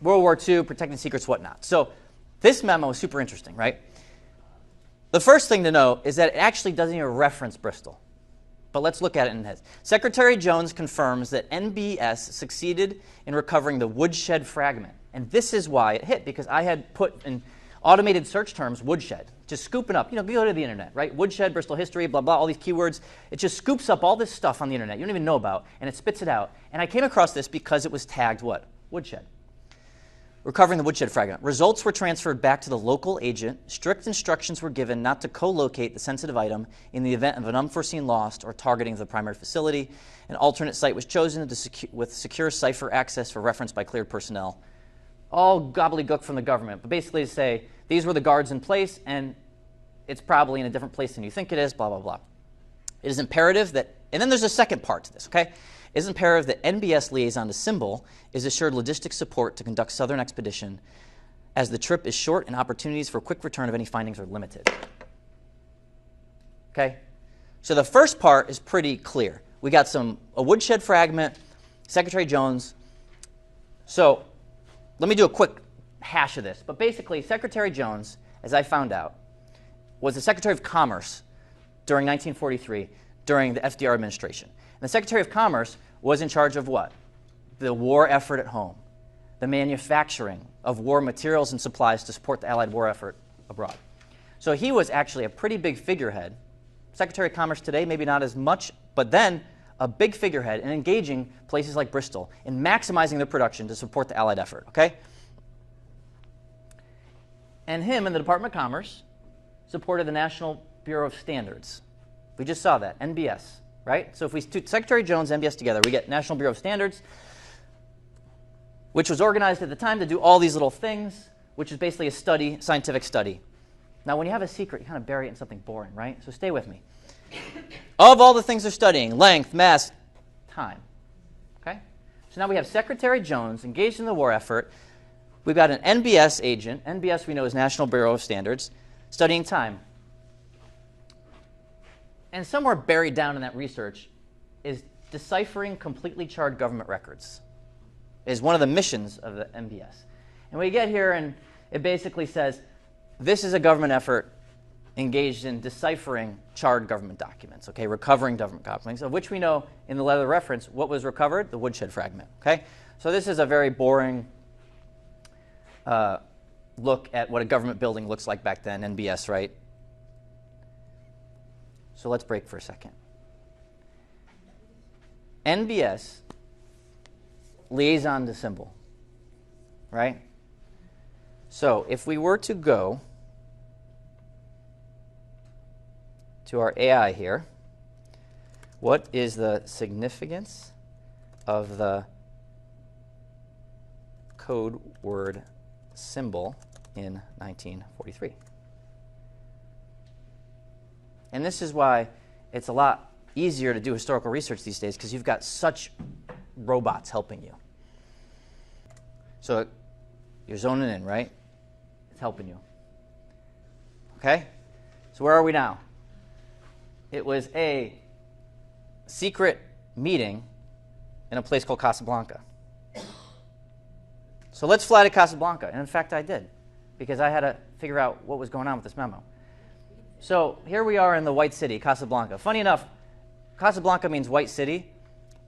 World War II, protecting secrets, whatnot. So this memo is super interesting, right? The first thing to know is that it actually doesn't even reference Bristol. But let's look at it in heads. Secretary Jones confirms that NBS succeeded in recovering the Woodshed fragment. And this is why it hit, because I had put in automated search terms Woodshed, just scooping up. You go to the internet, right? Woodshed, Bristol history, blah, blah, all these keywords. It just scoops up all this stuff on the internet you don't even know about, and it spits it out. And I came across this because it was tagged what? Woodshed. Recovering the Woodshed fragment. Results were transferred back to the local agent. Strict instructions were given not to co-locate the sensitive item in the event of an unforeseen loss or targeting of the primary facility. An alternate site was chosen with secure Cipher access for reference by cleared personnel. All gobbledygook from the government, but basically to say these were the guards in place and it's probably in a different place than you think it is, blah, blah, blah. It is imperative that, and then there's a second part to this, okay? It is imperative that NBS liaison to Symbol is assured logistics support to conduct Southern expedition as the trip is short and opportunities for quick return of any findings are limited. Okay? So the first part is pretty clear. We got a Woodshed fragment Secretary Jones. So let me do a quick hash of this. But basically, Secretary Jones, as I found out, was the Secretary of Commerce during 1943, during the FDR administration. And the Secretary of Commerce was in charge of what? The war effort at home, the manufacturing of war materials and supplies to support the Allied war effort abroad. So he was actually a pretty big figurehead. Secretary of Commerce today, maybe not as much, but then a big figurehead in engaging places like Bristol in maximizing their production to support the Allied effort, okay? And him and the Department of Commerce supported the National Bureau of Standards. We just saw that, NBS, right? So if we do Secretary Jones and NBS together, we get National Bureau of Standards, which was organized at the time to do all these little things, which is basically a study, scientific study. Now, when you have a secret, you kind of bury it in something boring, right? So stay with me. Of all the things they're studying, length, mass, time. Okay? So now we have Secretary Jones engaged in the war effort. We've got an NBS agent. NBS we know is National Bureau of Standards, studying time. And somewhere buried down in that research is deciphering completely charred government records. Is one of the missions of the NBS. And we get here and it basically says, this is a government effort engaged in deciphering charred government documents, okay, recovering government documents, of which we know in the letter of reference what was recovered, the Woodshed fragment, okay? So this is a very boring look at what a government building looks like back then, NBS, right? So let's break for a second. NBS, liaison to symbol, right? So if we were to go to our AI here, what is the significance of the code word symbol in 1943? And this is why it's a lot easier to do historical research these days, because you've got such robots helping you. So you're zoning in, right? It's helping you. Okay? So where are we now? It was a secret meeting in a place called Casablanca. So let's fly to Casablanca. And in fact, I did, because I had to figure out what was going on with this memo. So here we are in the White City, Casablanca. Funny enough, Casablanca means White City.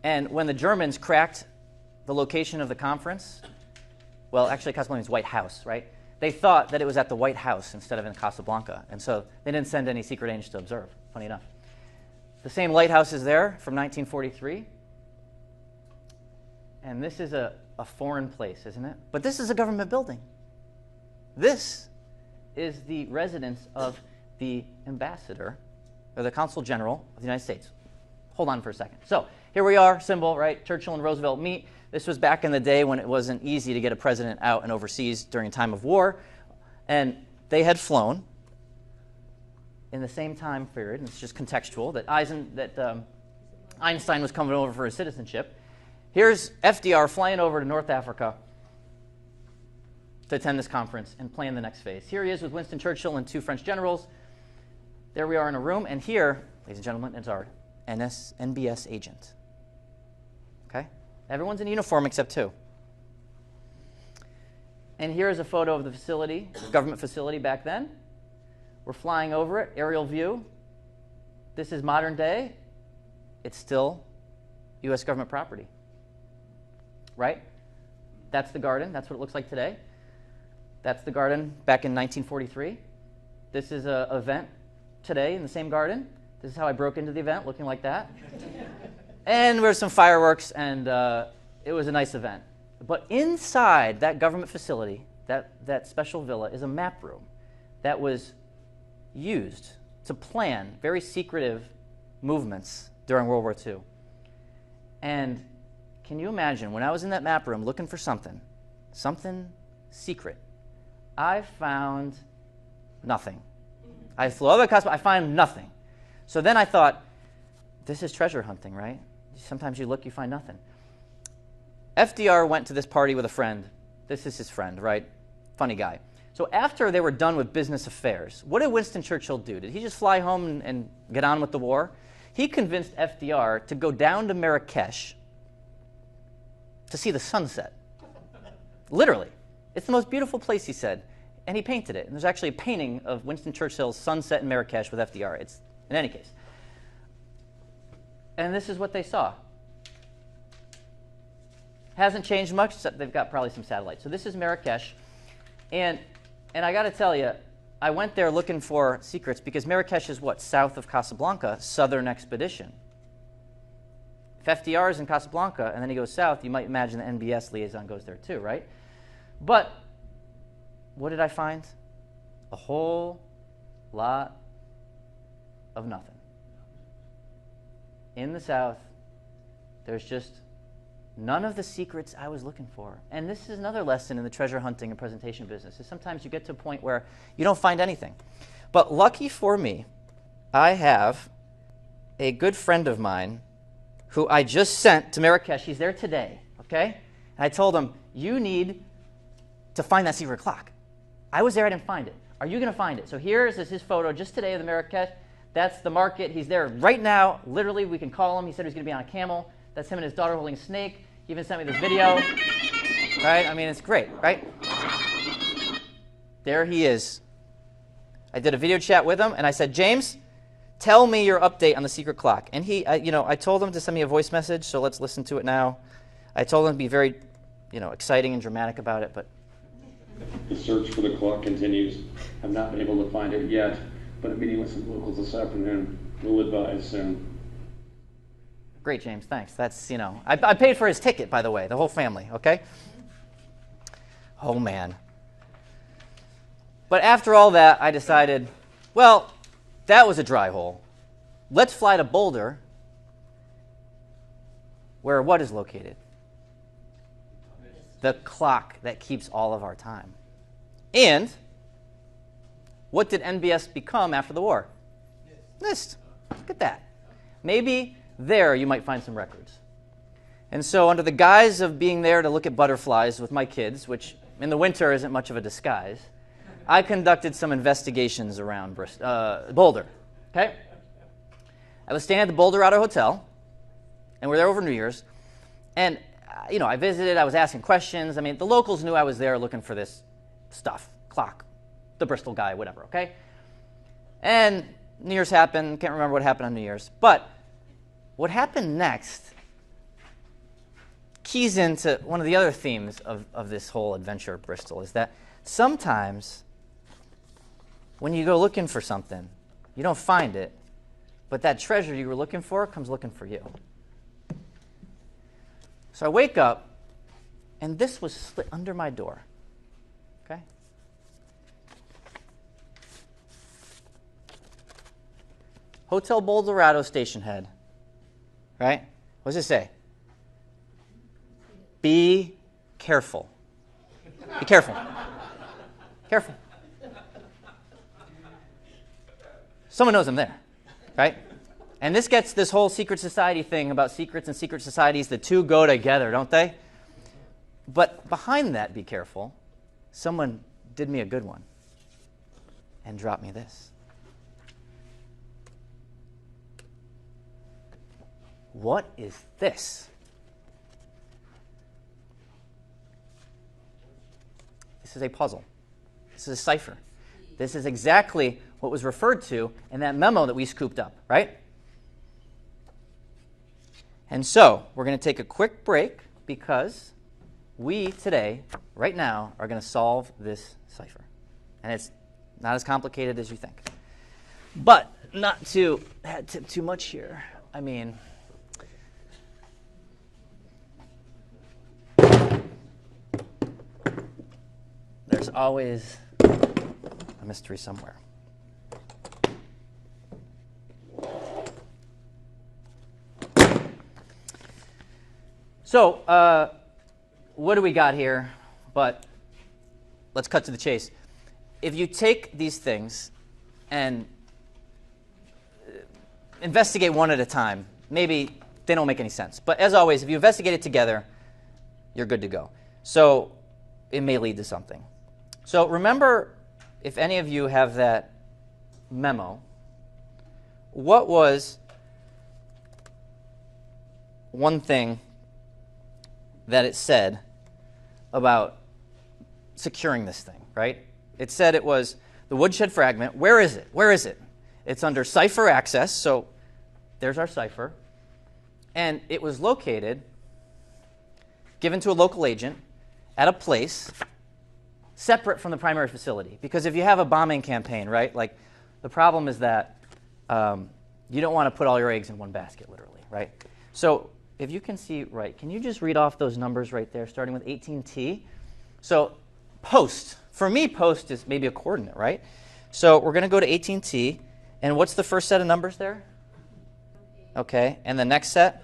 And when the Germans cracked the location of the conference, well, actually Casablanca means White House, right? They thought that it was at the White House instead of in Casablanca. And so they didn't send any secret agents to observe, funny enough. The same lighthouse is there from 1943. And this is a foreign place, isn't it? But this is a government building. This is the residence of the ambassador, or the consul general of the United States. Hold on for a second. So here we are, symbol, right? Churchill and Roosevelt meet. This was back in the day when it wasn't easy to get a president out and overseas during a time of war. And they had flown in the same time period, and it's just contextual, that Einstein was coming over for his citizenship. Here's FDR flying over to North Africa to attend this conference and plan the next phase. Here he is with Winston Churchill and two French generals. There we are in a room, and here, ladies and gentlemen, is our NBS agent. Okay? Everyone's in uniform except two. And here's a photo of the facility, government facility back then. We're flying over it, aerial view. This is modern day. It's still U.S. government property. Right? That's the garden. That's what it looks like today. That's the garden back in 1943. This is an event today in the same garden. This is how I broke into the event, looking like that. And there were some fireworks, and it was a nice event. But inside that government facility, that special villa, is a map room that was used to plan very secretive movements during World War II. And can you imagine, when I was in that map room looking for something secret, I found nothing. I flew over the Casablanca, I find nothing. So then I thought, this is treasure hunting, right? Sometimes you look, you find nothing. FDR went to this party with a friend. This is his friend, right? Funny guy. So after they were done with business affairs, what did Winston Churchill do? Did he just fly home and get on with the war? He convinced FDR to go down to Marrakesh to see the sunset. Literally. It's the most beautiful place, he said. And he painted it. And there's actually a painting of Winston Churchill's sunset in Marrakesh with FDR. It's, in any case. And this is what they saw. Hasn't changed much, except they've got probably some satellites. So this is Marrakesh. And I got to tell you, I went there looking for secrets because Marrakesh is what? South of Casablanca, southern expedition. If FDR is in Casablanca and then he goes south, you might imagine the NBS liaison goes there too, right? But what did I find? A whole lot of nothing. In the south, there's just none of the secrets I was looking for. And this is another lesson in the treasure hunting and presentation business, is sometimes you get to a point where you don't find anything. But lucky for me, I have a good friend of mine who I just sent to Marrakesh. He's there today, okay? And I told him, you need to find that secret clock. I was there, I didn't find it. Are you going to find it? So here's his photo just today of the Marrakesh. That's the market. He's there right now. Literally, we can call him. He said he was going to be on a camel. That's him and his daughter holding a snake. He even sent me this video. Right? I mean, it's great, right? There he is. I did a video chat with him, and I said, James, tell me your update on the secret clock. And I told him to send me a voice message, so let's listen to it now. I told him to be very, exciting and dramatic about it, but The search for the clock continues. I've not been able to find it yet, but I'm meeting with some locals this afternoon. We'll advise soon. Great, James, thanks. That's, I paid for his ticket, by the way, the whole family, okay? Oh, man. But after all that, I decided, well, that was a dry hole. Let's fly to Boulder, where what is located? The clock that keeps all of our time. And what did NBS become after the war? NIST. Look at that. Maybe there you might find some records. And so under the guise of being there to look at butterflies with my kids, which in the winter isn't much of a disguise, I conducted some investigations around Boulder. Okay? I was staying at the Boulder Auto Hotel, and we're there over New Year's. And, I visited, I was asking questions. I mean, the locals knew I was there looking for this stuff, clock, the Bristol guy, whatever, okay? And New Year's happened. Can't remember what happened on New Year's. But what happened next keys into one of the other themes of this whole adventure at Bristol, is that sometimes when you go looking for something, you don't find it, but that treasure you were looking for comes looking for you. So I wake up, and this was slit under my door. Okay? Hotel Boulderado station head. Right? What does it say? Be careful. Be careful. Careful. Someone knows I'm there, right? And this gets this whole secret society thing about secrets and secret societies. The two go together, don't they? But behind that, be careful, someone did me a good one and dropped me this. What is this? This is a puzzle. This is a cipher. This is exactly what was referred to in that memo that we scooped up, right? And so we're going to take a quick break because we today, right now, are going to solve this cipher. And it's not as complicated as you think. But not to add too much here. I mean, there's always a mystery somewhere. So, what do we got here? But let's cut to the chase. If you take these things and investigate one at a time, maybe they don't make any sense. But as always, if you investigate it together, you're good to go. So it may lead to something. So remember, if any of you have that memo, what was one thing that it said about securing this thing, right? It said it was the Woodshed fragment. Where is it? Where is it? It's under Cipher access, so there's our Cipher. And it was located, given to a local agent, at a place separate from the primary facility. Because if you have a bombing campaign, right, like the problem is that you don't want to put all your eggs in one basket, literally, right? So if you can see, right, can you just read off those numbers right there, starting with 18T? So post, for me, post is maybe a coordinate, right? So we're going to go to 18T, and what's the first set of numbers there? Okay, and the next set?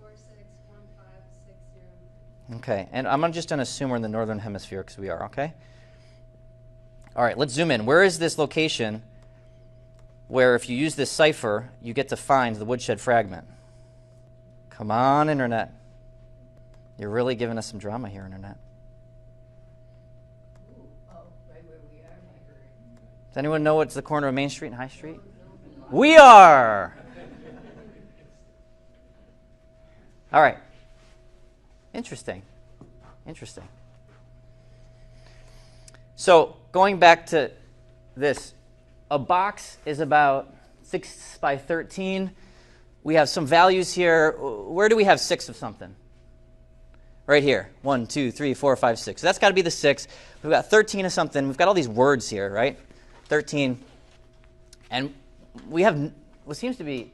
461560. Okay, and I'm just going to assume we're in the northern hemisphere because we are, okay? All right, let's zoom in. Where is this location where if you use this cipher, you get to find the Woodshed fragment? Come on, Internet. You're really giving us some drama here, Internet. Right where we are. Does anyone know what's the corner of Main Street and High Street? We are! All right. Interesting. Interesting. So going back to this, a box is about 6 by 13. We have some values here. Where do we have 6 of something? Right here. 1, 2, 3, 4, 5, 6. So that's got to be the 6. We've got 13 of something. We've got all these words here, right? 13. And we have what seems to be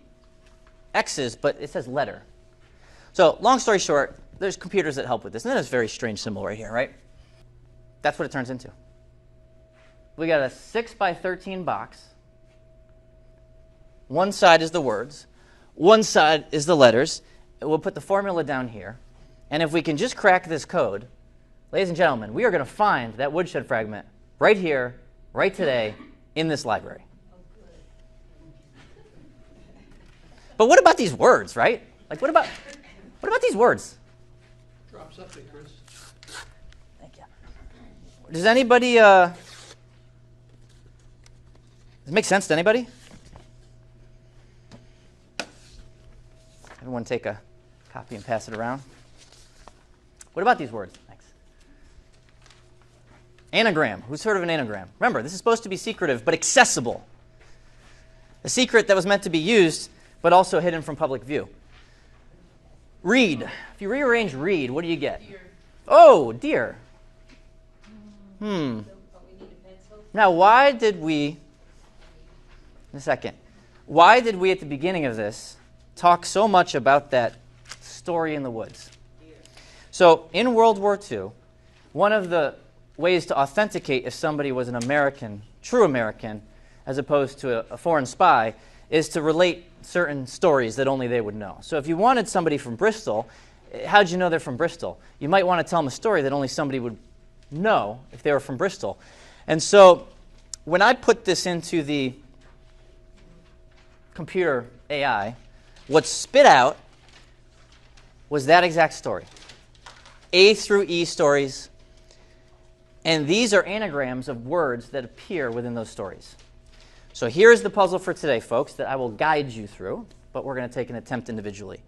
X's, but it says letter. So long story short, there's computers that help with this. And then there's a very strange symbol right here, right? That's what it turns into. We got a 6 by 13 box. One side is the words. One side is the letters. We'll put the formula down here. And if we can just crack this code, ladies and gentlemen, we are going to find that Woodshed fragment right here, right today, in this library. But what about these words, right? Like, what about these words? Drop something, Chris. Thank you. Does anybody, does it make sense to anybody? Everyone take a copy and pass it around. What about these words? Thanks. Anagram. Who's heard of an anagram? Remember, this is supposed to be secretive, but accessible. A secret that was meant to be used, but also hidden from public view. Read. If you rearrange read, what do you get? Deer. Oh, deer. Now, why did we, in a second, why did we at the beginning of this talk so much about that story in the woods? So in World War II, one of the ways to authenticate if somebody was an American, true American, as opposed to a foreign spy, is to relate certain stories that only they would know. So if you wanted somebody from Bristol, how'd you know they're from Bristol? You might want to tell them a story that only somebody would know if they were from Bristol. And so when I put this into the computer AI, what spit out was that exact story. A through E stories. And these are anagrams of words that appear within those stories. So here's the puzzle for today, folks, that I will guide you through, but we're going to take an attempt individually.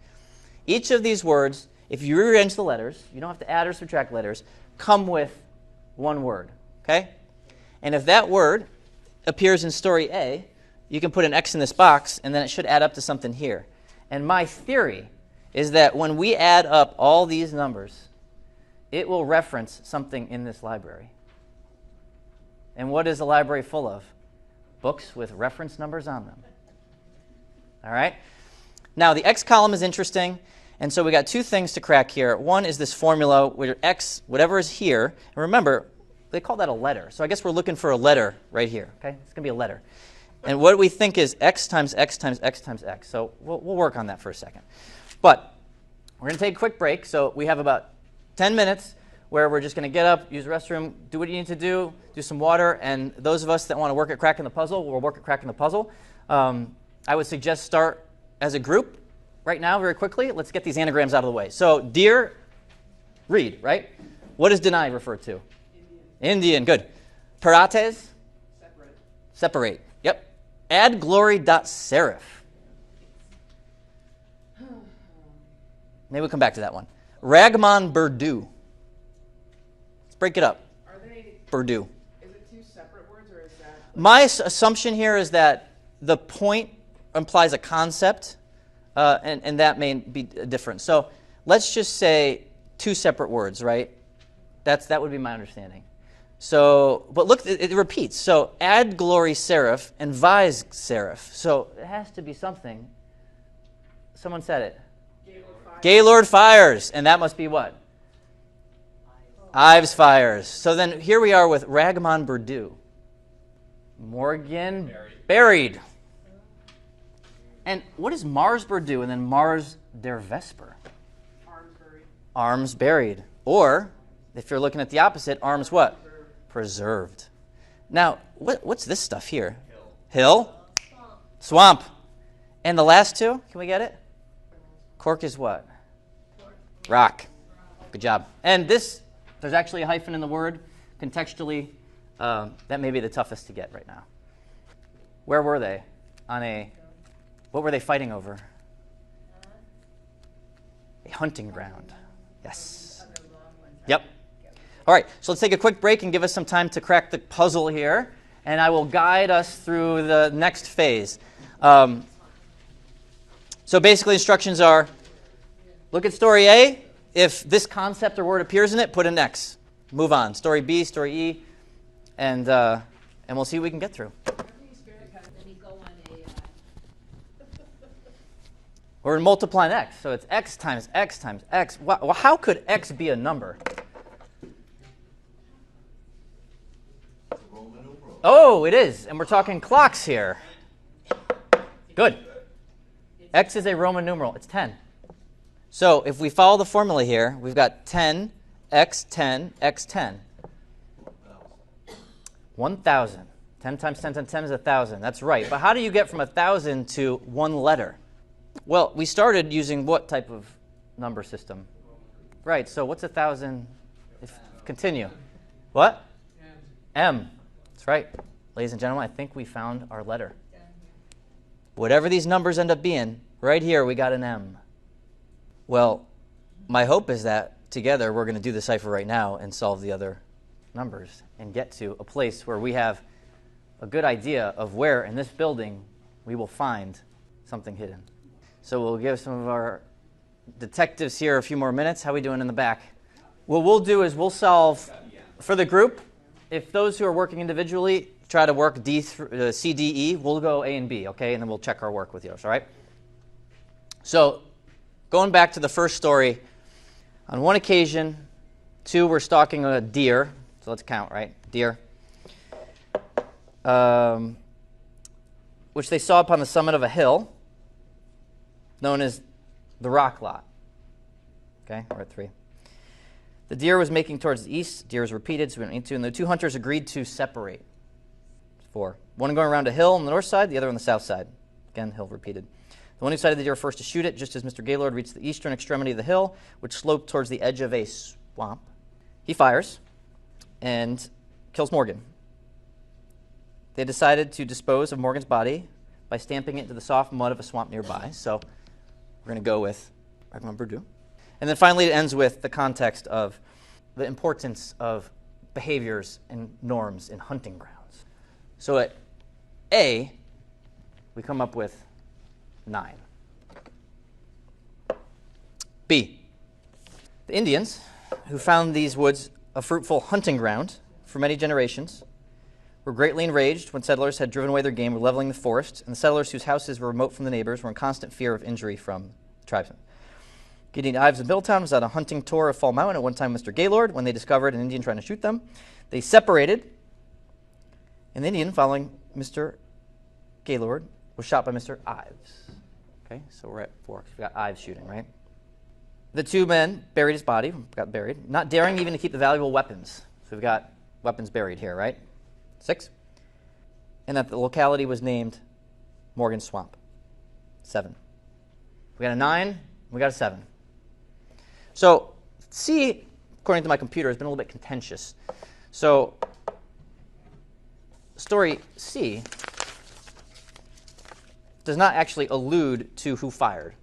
Each of these words, if you rearrange the letters, you don't have to add or subtract letters, come with one word, okay? And if that word appears in story A, you can put an X in this box, and then it should add up to something here. And my theory is that when we add up all these numbers, it will reference something in this library. And what is a library full of? Books with reference numbers on them. All right? Now, the X column is interesting, and so we got two things to crack here. One is this formula where X, whatever is here, and remember, they call that a letter. So I guess we're looking for a letter right here, okay? It's going to be a letter. And what we think is X times X times X times X. So we'll work on that for a second. But we're going to take a quick break. So we have about 10 minutes where we're just going to get up, use the restroom, do what you need to do some water, and those of us that want to work at cracking the puzzle, we'll work at cracking the puzzle. I would suggest start as a group right now very quickly. Let's get these anagrams out of the way. So deer, read, right? What does deny refer to? Indian, good. Parates? Separate. Separate, yep. Add glory.serif. Maybe we'll come back to that one. Ragman Burdu. Let's break it up. Are they, Burdu. is it two separate words or is that? My assumption here is that the point implies a concept, and that may be different. So let's just say two separate words, right? That would be my understanding. So, but look, it repeats. So ad glory serif and vis serif. So it has to be something. Someone said it. Gaylord fires, and that must be what? Ives fires. So then here we are with Ragman Burdu. Morgan buried. And what is Mars Burdu and then Mars der Vesper? Arms buried. Arms buried. Or, if you're looking at the opposite, arms what? Preserved. Now, what's this stuff here? Hill? Swamp. And the last two, can we get it? Cork is what? Rock. Good job. And this, there's actually a hyphen in the word. Contextually, that may be the toughest to get right now. Where were they? What were they fighting over? A hunting ground. Yes. Yep. All right, so let's take a quick break and give us some time to crack the puzzle here, and I will guide us through the next phase. So basically instructions are, look at story A. If this concept or word appears in it, put an X. Move on. Story B, story E, and we'll see what we can get through. Let me go on We're in multiplying X, so it's X times X times X. Well, how could X be a number? Oh, it is, and we're talking clocks here. Good. X is a Roman numeral. It's 10. So if we follow the formula here, we've got 10, X 10, X 10. 1,000. 10 times 10 times 10 is 1,000. That's right. But how do you get from 1,000 to one letter? Well, we started using what type of number system? Right, so what's 1,000? Continue. What? M. That's right. Ladies and gentlemen, I think we found our letter. Whatever these numbers end up being, right here we got an M. Well, my hope is that together we're going to do the cipher right now and solve the other numbers and get to a place where we have a good idea of where in this building we will find something hidden. So we'll give some of our detectives here a few more minutes. How are we doing in the back? What we'll do is we'll solve for the group. If those who are working individually try to work C, D, E, we'll go A and B, okay? And then we'll check our work with yours, all right? So going back to the first story, on one occasion, two were stalking a deer. So let's count, right? Deer. Which they saw upon the summit of a hill known as the Rock Lot. Okay, we're at 3. The deer was making towards the east. Deer was repeated, so we don't need to. And the two hunters agreed to separate. 4. One going around a hill on the north side, the other on the south side. Again, hill repeated. The one who decided the deer first to shoot it, just as Mr. Gaylord reached the eastern extremity of the hill, which sloped towards the edge of a swamp. He fires and kills Morgan. They decided to dispose of Morgan's body by stamping it into the soft mud of a swamp nearby. So we're going to go with Ragman Burdu. And then finally it ends with the context of the importance of behaviors and norms in hunting grounds. So at A, we come up with 9. B, the Indians, who found these woods a fruitful hunting ground for many generations, were greatly enraged when settlers had driven away their game, were leveling the forest, and the settlers whose houses were remote from the neighbors were in constant fear of injury from the tribesmen. Gideon Ives of Middletown was on a hunting tour of Fall Mountain at one time Mr. Gaylord when they discovered an Indian trying to shoot them. They separated, and the Indian, following Mr. Gaylord, was shot by Mr. Ives. Okay, so we're at 4 because we got Ives shooting, right? The two men buried his body, got buried, not daring even to keep the valuable weapons. So we've got weapons buried here, right? 6. And that the locality was named Morgan Swamp. 7. We got a 9, we got a 7. So C, according to my computer, has been a little bit contentious. So story C does not actually allude to who fired.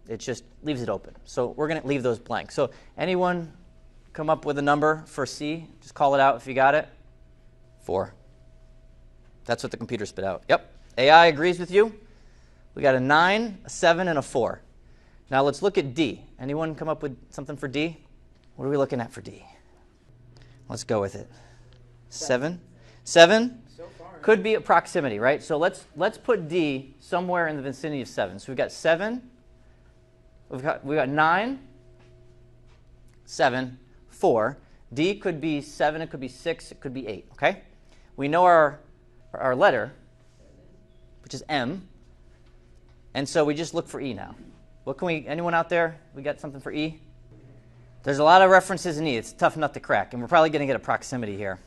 It's just leaves it open. So we're going to leave those blank. So anyone come up with a number for C? Just call it out if you got it. 4. That's what the computer spit out. Yep. AI agrees with you. We got a 9, a 7, and a 4. Now let's look at D. Anyone come up with something for D? What are we looking at for D? Let's go with it. 7. 7 could be a proximity, right? So let's put D somewhere in the vicinity of 7. So we've got 7. We've got 9, 7, 4. D could be 7. It could be 6. It could be 8. Okay. We know our letter, which is M, and so we just look for E now. What can we? Anyone out there? We got something for E? There's a lot of references in E. It's a tough nut to crack, and we're probably going to get a proximity here.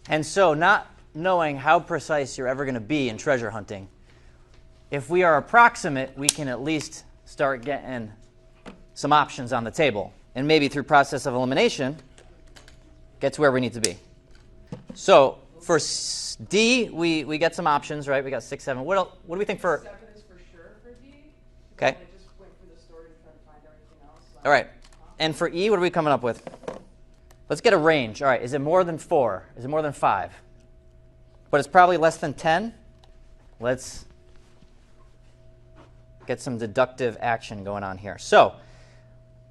And so, not knowing how precise you're ever going to be in treasure hunting, if we are approximate, we can at least start getting some options on the table, and maybe through process of elimination, get to where we need to be. So for D, we get some options, right? We got 6, 7. What do we think for? 7 is for sure for D. Okay. I just went through the story to try to find everything else. All right. And for E, what are we coming up with? Let's get a range. All right. Is it more than 4? Is it more than 5? But it's probably less than 10. Let's get some deductive action going on here. So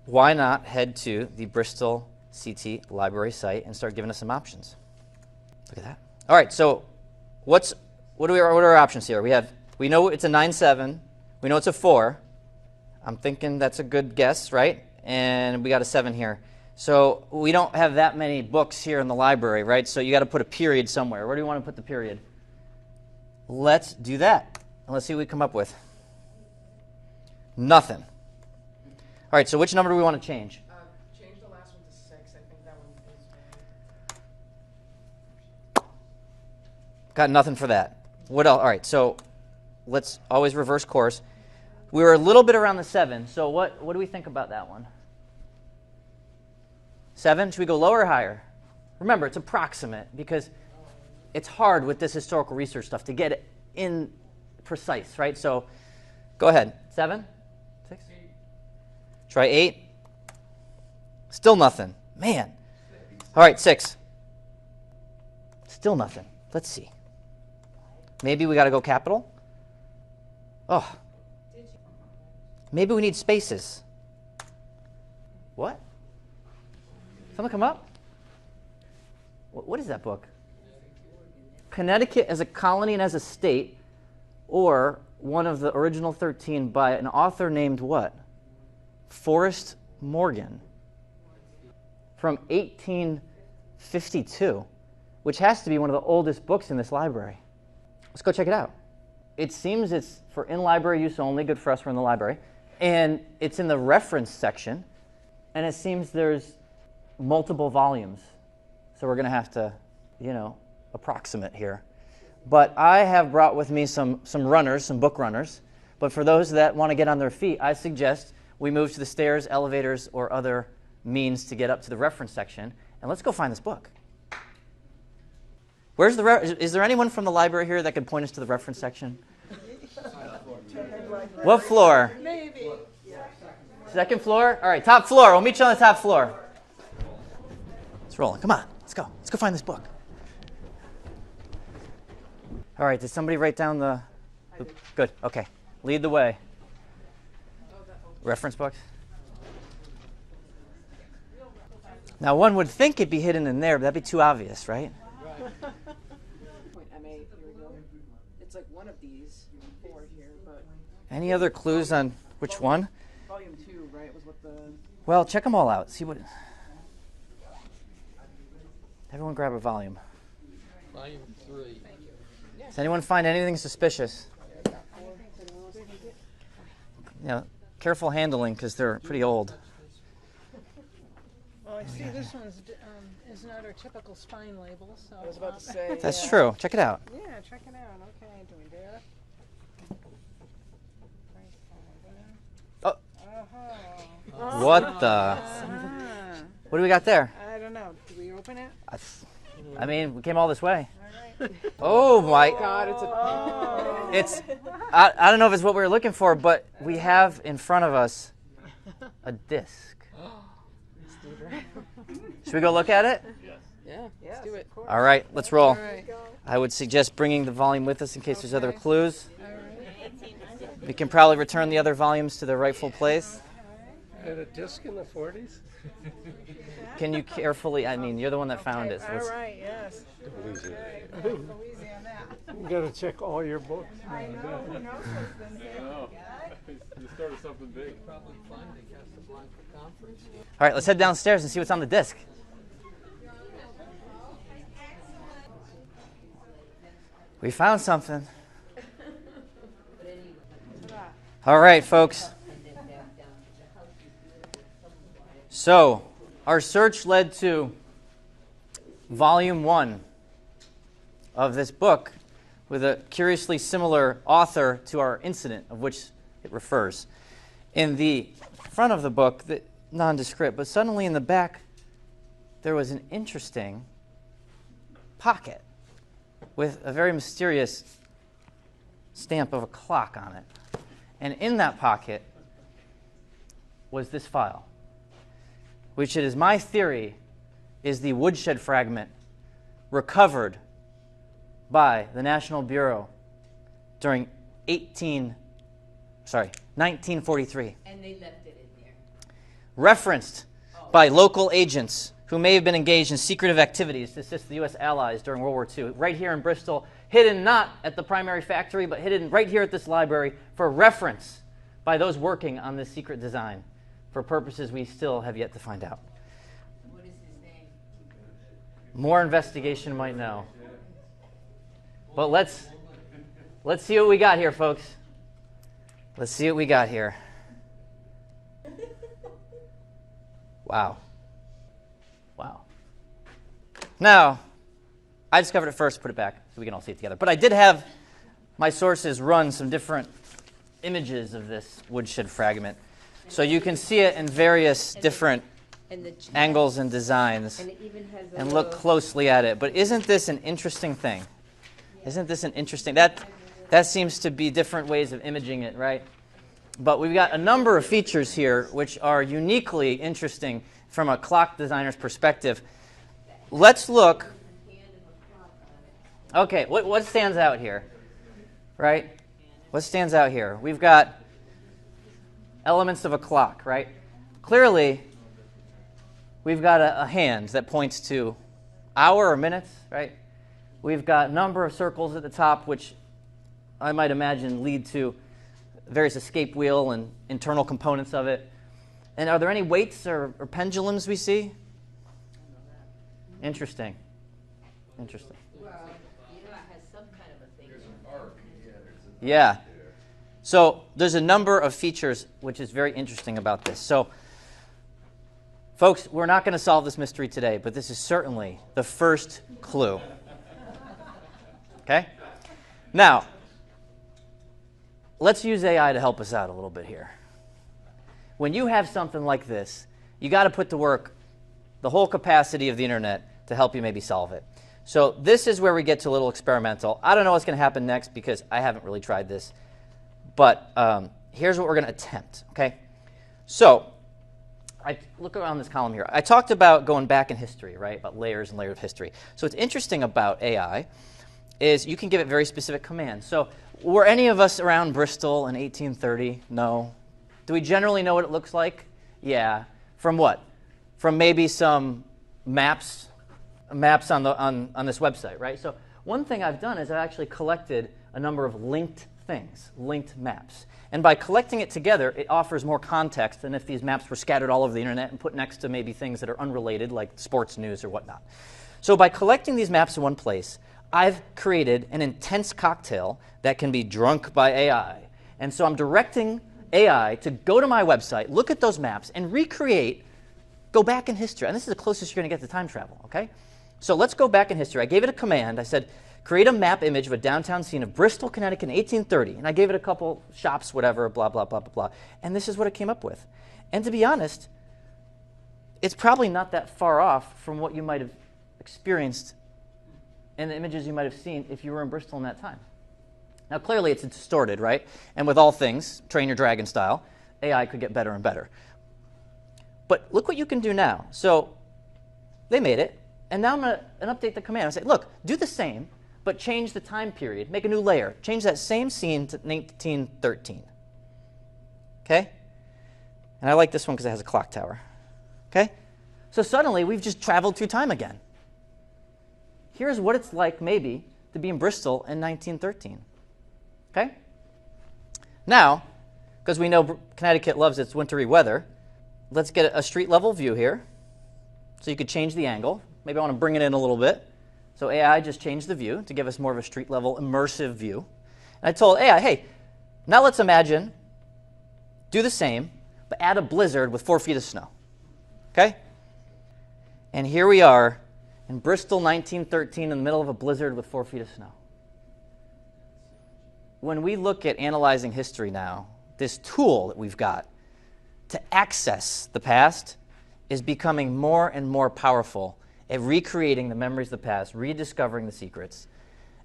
why not head to the Bristol CT Library site and start giving us some options? Look at that. All right. So what are our options here? We know it's a 9, 7. We know it's a 4. I'm thinking that's a good guess, right? And we got a 7 here. So we don't have that many books here in the library, right? So you got to put a period somewhere. Where do you want to put the period? Let's do that. And let's see what we come up with. Nothing. All right, so which number do we want to change? Change the last one to 6. I think that one is Got nothing for that. What else? All right, so let's always reverse course. We were a little bit around the 7, so what do we think about that one? 7? Should we go lower or higher? Remember, it's approximate because it's hard with this historical research stuff to get it in precise, right? So go ahead. 7? 6? Try 8. Still nothing. Man. All right, 6. Still nothing. Let's see. Maybe we got to go capital? Oh. Maybe we need spaces. What? Someone come up? What is that book? Connecticut as a colony and as a state, or one of the original 13 by an author named what? Forrest Morgan. From 1852, which has to be one of the oldest books in this library. Let's go check it out. It seems it's for in-library use only, good for us, we're in the library. And it's in the reference section, and it seems there's multiple volumes. So we're going to have to, approximate here. But I have brought with me some runners, some book runners. But for those that want to get on their feet, I suggest we move to the stairs, elevators, or other means to get up to the reference section. And let's go find this book. Where's is there anyone from the library here that could point us to the reference section? What floor? Maybe. Second floor? All right, top floor. We'll meet you on the top floor. It's rolling. Come on. Let's go. Let's go find this book. All right, did somebody write down the... Good. Okay. Lead the way. Reference books? Now, one would think it'd be hidden in there, but that'd be too obvious, right? MA, here we go. It's like one of these 4 here, but Any other clues on which one? volume 2, right, was what the... Well, check them all out. See what... Everyone grab a volume. Volume 3. Does anyone find anything suspicious? Careful handling because they're pretty old. Well, I see this one's is not our typical spine label, so. I was about to say... That's true. Check it out. Yeah, check it out. Okay, do we do it? Oh. What the? What do we got there? I don't know. Do we open it? I mean, we came all this way. All right. Oh my God, it's a... It's, I don't know if it's what we were looking for, but we have in front of us a disc. Should we go look at it? Yeah, let's do it. All right, let's roll. All right. I would suggest bringing the volume with us in case there's other clues. We can probably return the other volumes to their rightful place. Had a disc in the 40s? Can you carefully, I mean, you're the one that found it. So All let's- right, yes. Easy. Go easy on that. You gotta check all your books. I know, who knows what's been there. You started something big. Probably fun to cast a blind for conference. All right, let's head downstairs and see what's on the disc. We found something. All right, folks. So, our search led to volume 1 of this book with a curiously similar author to our incident of which it refers. In the front of the book, nondescript, but suddenly in the back, there was an interesting pocket with a very mysterious stamp of a clock on it. And in that pocket was this file, which it is my theory is the Woodshed fragment recovered by the National Bureau during 1943. And they left it in there. Referenced by local agents who may have been engaged in secretive activities to assist the U.S. allies during World War II, right here in Bristol, hidden not at the primary factory, but hidden right here at this library for reference by those working on this secret design for purposes we still have yet to find out. What is his name? More investigation might know. But let's see what we got here, folks. Let's see what we got here. Wow. Wow. Now, I discovered it first, put it back so we can all see it together. But I did have my sources run some different images of this Woodshed fragment. So you can see it in various different angles and designs And it even has a and look closely at it. But isn't this an interesting thing? Isn't this an interesting... That seems to be different ways of imaging it, right? But we've got a number of features here which are uniquely interesting from a clock designer's perspective. Let's look... Okay, what stands out here, right? What stands out here? We've got elements of a clock, right? Clearly, we've got a hand that points to hour or minutes, right? We've got a number of circles at the top, which I might imagine lead to various escape wheel and internal components of it. And are there any weights or pendulums we see? Interesting. Interesting. Well, it has some kind of a thing. Yeah. So there's a number of features which is very interesting about this. So, folks, we're not going to solve this mystery today, but this is certainly the first clue. Okay? Now, let's use AI to help us out a little bit here. When you have something like this, you got to put to work the whole capacity of the internet to help you maybe solve it. So this is where we get to a little experimental. I don't know what's going to happen next because I haven't really tried this. But here's what we're going to attempt, okay? So I look around this column here. I talked about going back in history, right, about layers and layers of history. So what's interesting about AI is you can give it very specific commands. So were any of us around Bristol in 1830? No. Do we generally know what it looks like? Yeah. From what? From maybe some maps on this website, right? So one thing I've done is I've actually collected a number of linked things, linked maps. And by collecting it together, it offers more context than if these maps were scattered all over the internet and put next to maybe things that are unrelated, like sports news or whatnot. So by collecting these maps in one place, I've created an intense cocktail that can be drunk by AI. And so I'm directing AI to go to my website, look at those maps, and go back in history. And this is the closest you're going to get to time travel, okay? So let's go back in history. I gave it a command. I said, create a map image of a downtown scene of Bristol, Connecticut in 1830. And I gave it a couple shops, whatever, blah, blah, blah, blah, blah. And this is what it came up with. And to be honest, it's probably not that far off from what you might have experienced and the images you might have seen if you were in Bristol in that time. Now, clearly, it's distorted, right? And with all things, train your dragon style, AI could get better and better. But look what you can do now. So they made it, and now I'm going to update the command. I say, look, do the same, but change the time period. Make a new layer. Change that same scene to 1913. Okay? And I like this one because it has a clock tower. Okay? So suddenly, we've just traveled through time again. Here's what it's like, maybe, to be in Bristol in 1913. Okay? Now, because we know Connecticut loves its wintry weather, let's get a street level view here. So you could change the angle. Maybe I want to bring it in a little bit. So AI just changed the view to give us more of a street level immersive view. And I told AI, hey, now let's imagine, do the same, but add a blizzard with 4 feet of snow. Okay? And here we are in Bristol 1913 in the middle of a blizzard with 4 feet of snow. When we look at analyzing history now, this tool that we've got to access the past is becoming more and more powerful at recreating the memories of the past, rediscovering the secrets.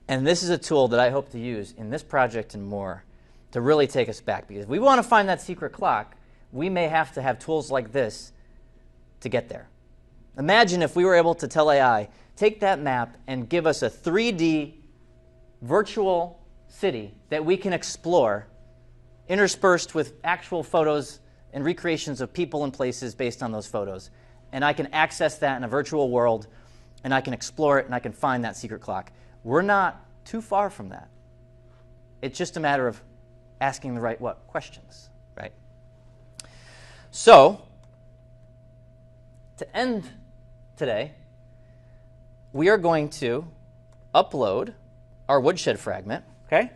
And this is a tool that I hope to use in this project and more to really take us back. Because if we want to find that secret clock, we may have to have tools like this to get there. Imagine if we were able to tell AI, take that map and give us a 3D virtual city that we can explore, interspersed with actual photos and recreations of people and places based on those photos. And I can access that in a virtual world, and I can explore it, and I can find that secret clock. We're not too far from that. It's just a matter of asking the right questions, right? So, to end today, we are going to upload our Woodshed fragment, okay?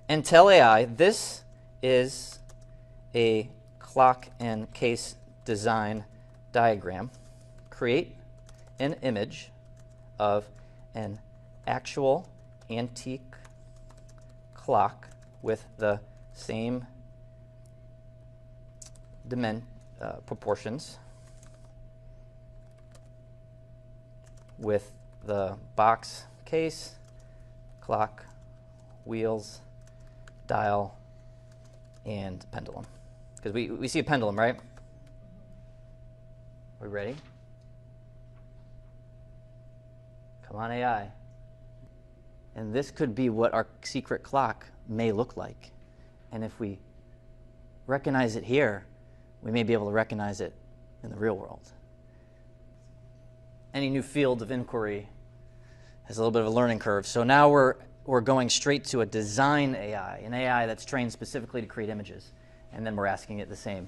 And tell AI this is a clock and case design diagram. Create an image of an actual antique clock with the same proportions, with the box, case, clock, wheels, dial, and pendulum. Because we see a pendulum, right? We ready? Come on, AI. And this could be what our secret clock may look like. And if we recognize it here, we may be able to recognize it in the real world. Any new field of inquiry has a little bit of a learning curve. So now we're going straight to a design AI, an AI that's trained specifically to create images. And then we're asking it the same.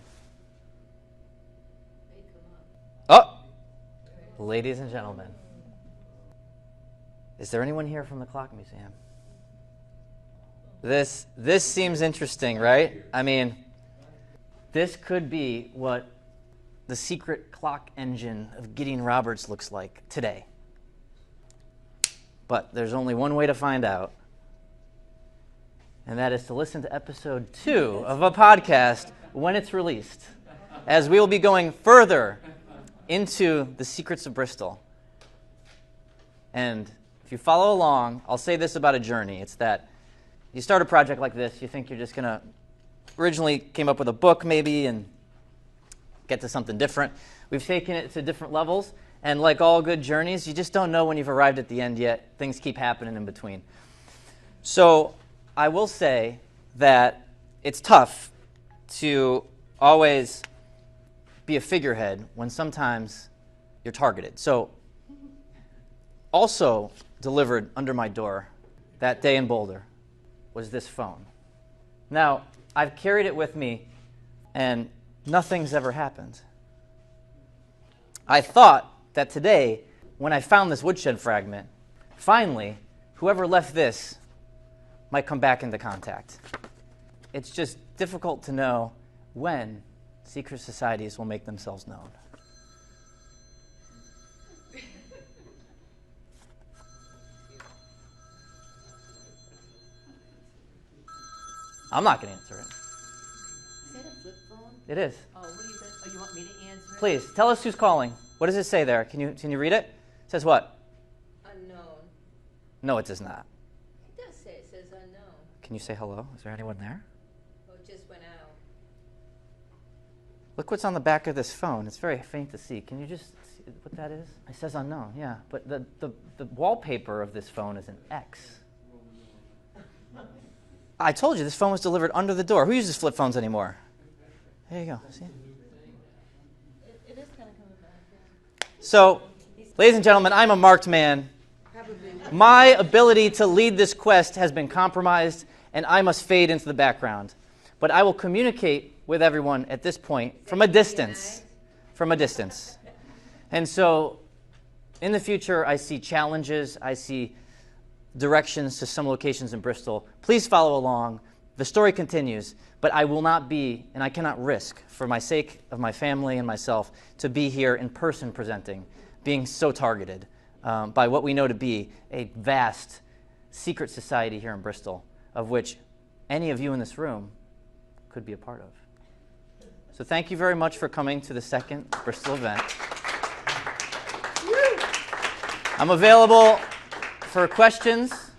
Oh! Ladies and gentlemen. Is there anyone here from the Clock Museum? This seems interesting, right? I mean, this could be what the secret clock engine of Gideon Roberts looks like today. But there's only one way to find out, and that is to listen to episode 2 of a podcast when it's released, as we will be going further into the secrets of Bristol. And if you follow along, I'll say this about a journey. It's that you start a project like this, you think you're just going to originally came up with a book maybe and get to something different. We've taken it to different levels, and like all good journeys, you just don't know when you've arrived at the end yet. Things keep happening in between. So I will say that it's tough to always be a figurehead when sometimes you're targeted. So also delivered under my door that day in Boulder was this phone. Now, I've carried it with me, and nothing's ever happened. I thought that today, when I found this Woodshed fragment, finally, whoever left this might come back into contact. It's just difficult to know when secret societies will make themselves known. I'm not going to answer it. Is that a flip phone? It is. Oh, what are you going to, oh, you want me to answer it? Please, tell us who's calling. What does it say there? Can you read it? It says what? Unknown. No, it does not. It does say, it says unknown. Can you say hello? Is there anyone there? Oh, it just went out. Look what's on the back of this phone. It's very faint to see. Can you just see what that is? It says unknown, yeah. But the wallpaper of this phone is an X. I told you this phone was delivered under the door. Who uses flip phones anymore? There you go. See? It is kind of coming back. So, ladies and gentlemen, I'm a marked man. My ability to lead this quest has been compromised, and I must fade into the background. But I will communicate with everyone at this point from a distance. From a distance. And so, in the future, I see challenges. I see directions to some locations in Bristol. Please follow along. The story continues, but I will not be, and I cannot risk, for my sake of my family and myself, to be here in person presenting, being so targeted by what we know to be a vast secret society here in Bristol, of which any of you in this room could be a part of. So thank you very much for coming to the second Bristol event. I'm available for questions,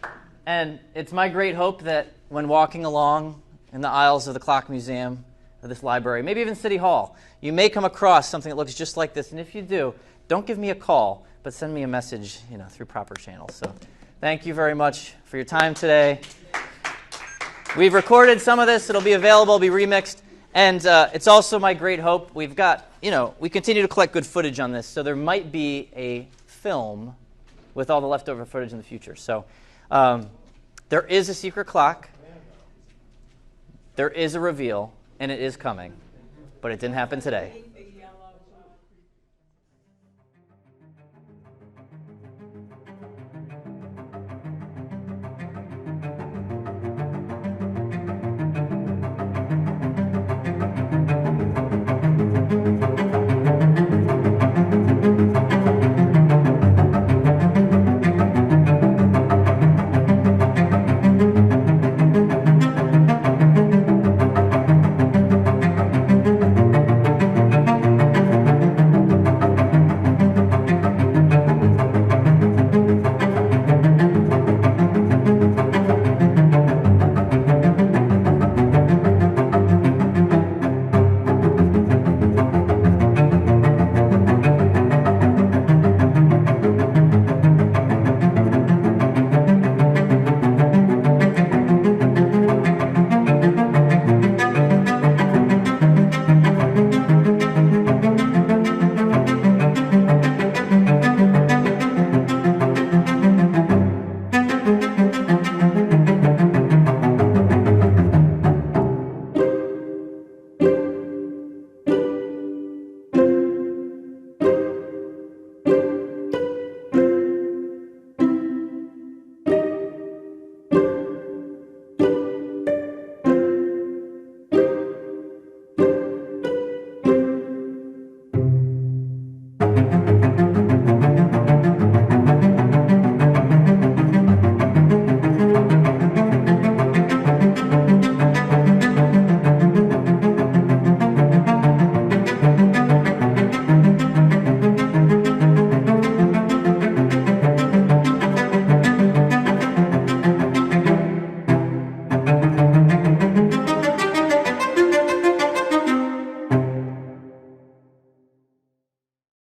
and it's my great hope that when walking along in the aisles of the Clock Museum, of this library, maybe even City Hall, you may come across something that looks just like this. And if you do, don't give me a call, but send me a message, through proper channels. So thank you very much for your time today. We've recorded some of this. It'll be available, be remixed. And it's also my great hope. We've got, we continue to collect good footage on this, so there might be a film with all the leftover footage in the future. So there is a secret clock. There is a reveal, and it is coming. But it didn't happen today.